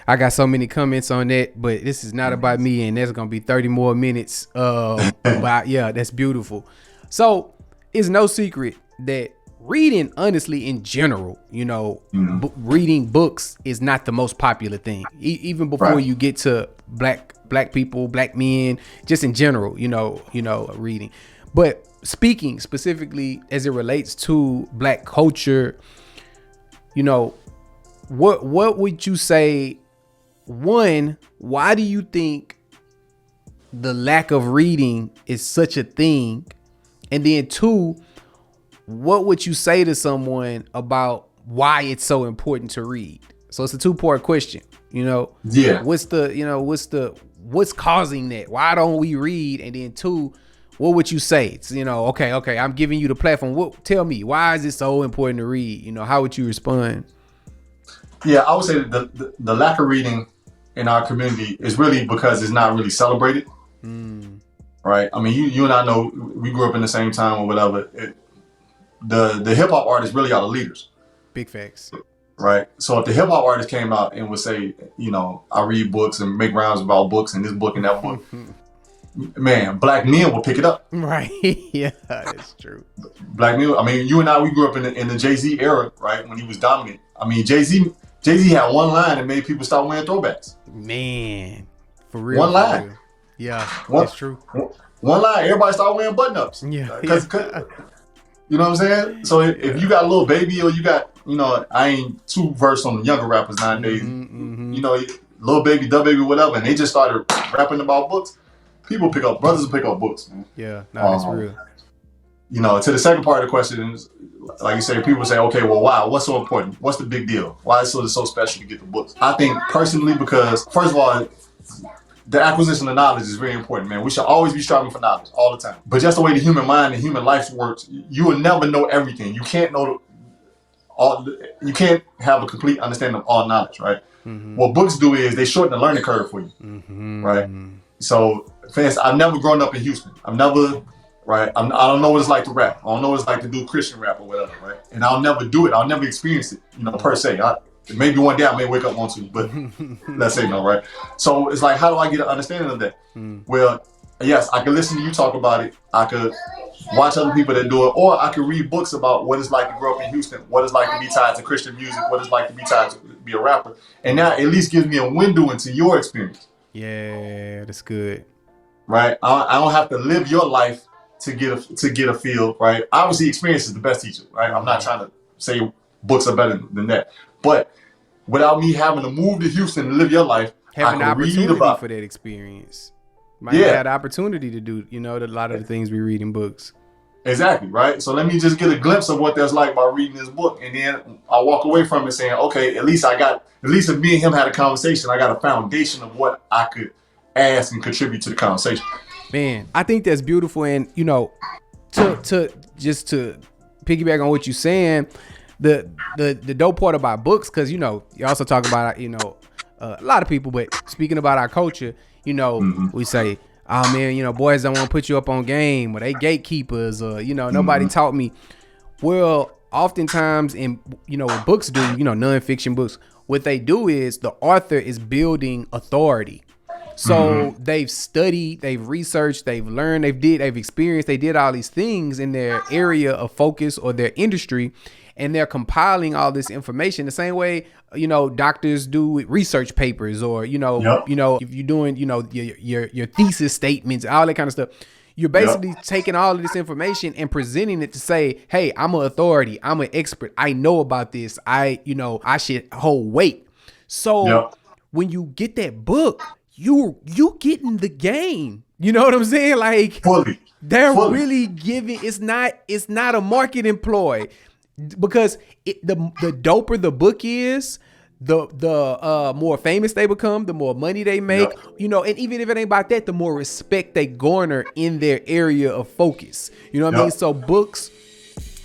I got so many comments on that, but this is not about me, and that's gonna be 30 more minutes. But yeah, that's beautiful. So it's no secret that reading, honestly, in general, reading books is not the most popular thing. Even before you get to black people, black men, just in general, reading. But speaking specifically as it relates to black culture, what would you say? One, why do you think the lack of reading is such a thing? And then two, what would you say to someone about why it's so important to read? So it's a 2-part question, Yeah. What's causing that? Why don't we read? And then two, what would you say? It's, okay, I'm giving you the platform. Tell me, why is it so important to read? How would you respond? Yeah, I would say that the lack of reading in our community is really because it's not really celebrated. Right? You and I know we grew up in the same time or whatever. The hip hop artists really are the leaders. Big facts. Right? So if the hip hop artist came out and would say, I read books and make rhymes about books and this book and that book, man, black men will pick it up. Right. Yeah, that's true. Black men, you and I, we grew up in the Jay-Z era, right? When he was dominant. Jay-Z had one line that made people start wearing throwbacks. Man, for real. One line. Real. Yeah, that's true. One line, everybody start wearing button-ups. Yeah. Cause, you know what I'm saying? So if you got a little baby or you got, I ain't too versed on the younger rappers nowadays, little baby, da baby, whatever, and they just started rapping about books, brothers will pick up books, man. Yeah, that's real. To the second part of the question is, like you say, people say, okay, well, why? What's so important? What's the big deal? Why is it so special to get the books? I think personally because, first of all, the acquisition of knowledge is very important, man. We should always be striving for knowledge all the time. But just the way the human mind and human life works, you will never know everything. You can't you can't have a complete understanding of all knowledge, right? Mm-hmm. What books do is they shorten the learning curve for you, right? So, for instance, I've never grown up in Houston. I don't know what it's like to rap. I don't know what it's like to do Christian rap or whatever, right? And I'll never do it. I'll never experience it, per se. Maybe one day I may wake up want to, but let's say no, right? So it's like, how do I get an understanding of that? Well, yes, I could listen to you talk about it. I could watch other people that do it, or I could read books about what it's like to grow up in Houston, what it's like to be tied to Christian music, what it's like to be tied to be a rapper. And that at least gives me a window into your experience. Yeah, that's good. Right? I don't have to live your life to get a feel, right? Obviously, experience is the best teacher, right? I'm not trying to say books are better than that, but without me having to move to Houston and live your life, having the opportunity for that experience, might have the opportunity to do, a lot of the things we read in books. Exactly, right? So let me just get a glimpse of what that's like by reading this book, and then I walk away from it saying, okay, at least if me and him had a conversation, I got a foundation of what I could ask and contribute to the conversation. Man, I think that's beautiful. And, to piggyback on what you're saying, the dope part about books, because, you also talk about, a lot of people, but speaking about our culture, we say, oh man, you know, boys don't want to put you up on game, or they gatekeepers, or, you know, nobody taught me. Well, oftentimes in, you know, what books do, you know, nonfiction books, what they do is the author is building authority. So they've studied, they've researched, they've learned, they've experienced, they did all these things in their area of focus or their industry, and they're compiling all this information the same way, you know, doctors do with research papers, or, you know, if you're doing, you know, your thesis statements, all that kind of stuff. You're basically taking all of this information and presenting it to say, hey, I'm an authority, I'm an expert, I know about this, I should hold weight. So when you get that book, you getting the game. You know what I'm saying? Like, they're really giving. It's not a marketing ploy, because the doper the book is, the more famous they become, the more money they make. You know, and even if it ain't about that, the more respect they garner in their area of focus. You know what I mean? So books,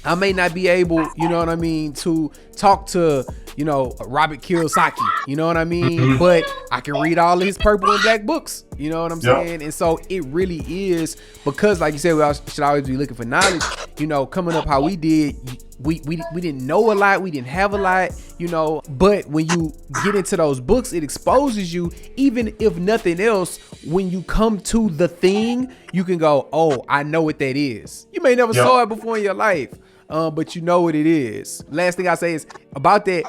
I may not be able, you know what I mean, to talk to, you know, Robert Kiyosaki, you know what I mean? But I can read all of his purple and black books, you know what I'm saying? And so it really is, because like you said, we should always be looking for knowledge. You know, coming up how we did, we didn't know a lot, we didn't have a lot, you know, but when you get into those books, it exposes you. Even if nothing else, when you come to the thing, you can go, oh, I know what that is. You may never saw it before in your life, but you know what it is. Last thing I say is about that,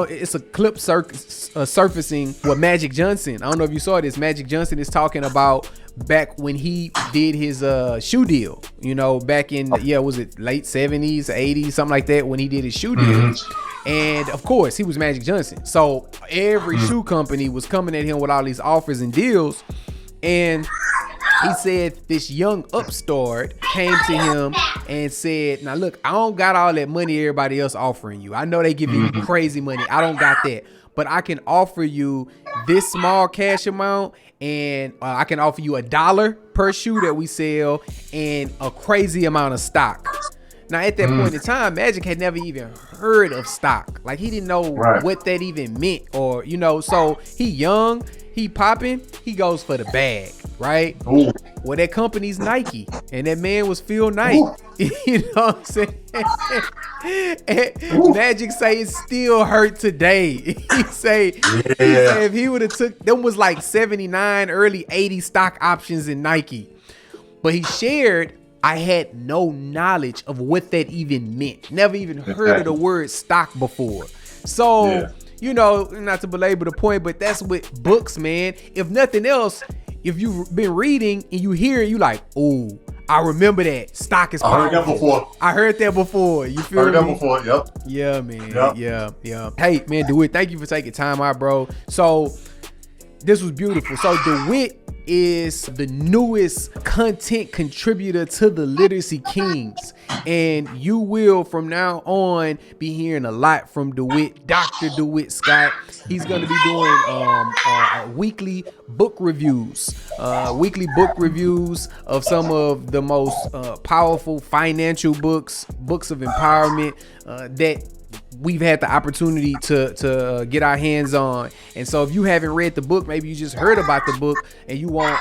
it's a clip surfacing with Magic Johnson. I don't know if you saw this. Magic Johnson is talking about back when he did his shoe deal, you know, back in, was it late 70s, 80s, something like that, when he did his shoe deal. And of course, he was Magic Johnson. So every shoe company was coming at him with all these offers and deals. And he said this young upstart came to him and said, now look, I don't got all that money everybody else offering you. I know they give you crazy money. I don't got that. But I can offer you this small cash amount, and I can offer you $1 per shoe that we sell and a crazy amount of stock. Now, at that point in time, Magic had never even heard of stock. Like, he didn't know what that even meant, or, you know, so he young, he popping, he goes for the bag, right? Ooh. Well, that company's Nike, and that man was Phil Knight. You know what I'm saying? And Magic say it still hurt today. He say if he would have took, them was like 79, early 80 stock options in Nike. But he shared, I had no knowledge of what that even meant. Never even heard of the word stock before. So, you know, not to belabor the point, but that's with books, man. If nothing else, if you've been reading and you hear it, you like, oh, I remember that. Stock is powerful. I heard that before. You feel me? Heard that before, Yeah, man. Yeah. Hey, man, DeWitt, thank you for taking time out, bro. So, this was beautiful. So, DeWitt is the newest content contributor to the Literacy Kings, and you will from now on be hearing a lot from DeWitt, Dr.DeWitt Scott. He's going to be doing weekly book reviews of some of the most powerful financial books of empowerment that we've had the opportunity to get our hands on. And so if you haven't read the book, maybe you just heard about the book and you want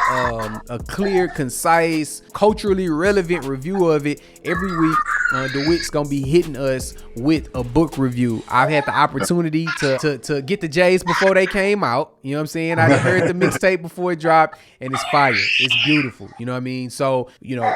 a clear, concise, culturally relevant review of it, every week DeWitt's gonna be hitting us with a book review. I've had the opportunity to get the J's before they came out. You know what I'm saying? I heard the mixtape before it dropped, and it's fire. It's beautiful. You know what I mean? So, you know,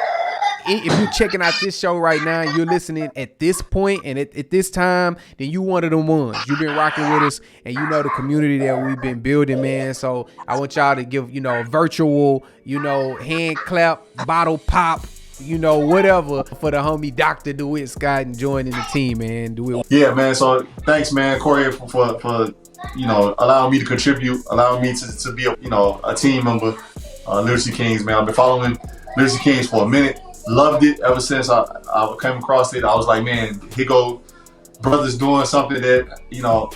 if you're checking out this show right now and you're listening at this point and at this time, then you one of them ones. You've been rocking with us, and you know the community that we've been building, man. So I want y'all to give, you know, a virtual, you know, hand clap, bottle pop, you know, whatever for the homie Dr. DeWitt Scott and joining the team, man. DeWitt. Yeah, man. So thanks, man, Corey, for you know, allowing me to contribute, allowing me to be a team member, Literacy Kings, man. I've been following Literacy Kings for a minute. Loved it ever since I came across it. I was like, man, here go brothers doing something that, you know,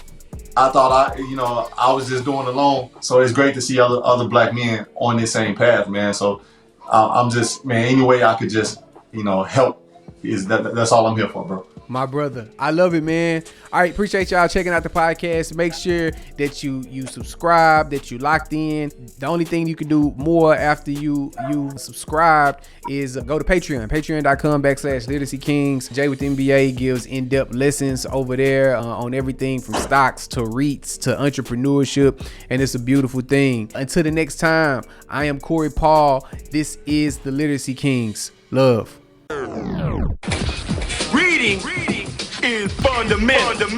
I thought I was just doing alone. So it's great to see other black men on this same path, man. So I'm just, man, any way I could just, you know, help, that's all I'm here for, bro. My brother, I love it, man. All right, appreciate y'all checking out the podcast. Make sure that you subscribe, that you locked in. The only thing you can do more after you subscribed is go to patreon.com/Literacy Kings. Jay with NBA gives in-depth lessons over there on everything from stocks to REITs to entrepreneurship, and it's a beautiful thing. Until the next time, I am Corey Paul. This is the Literacy Kings. Love. Reading is fundamental.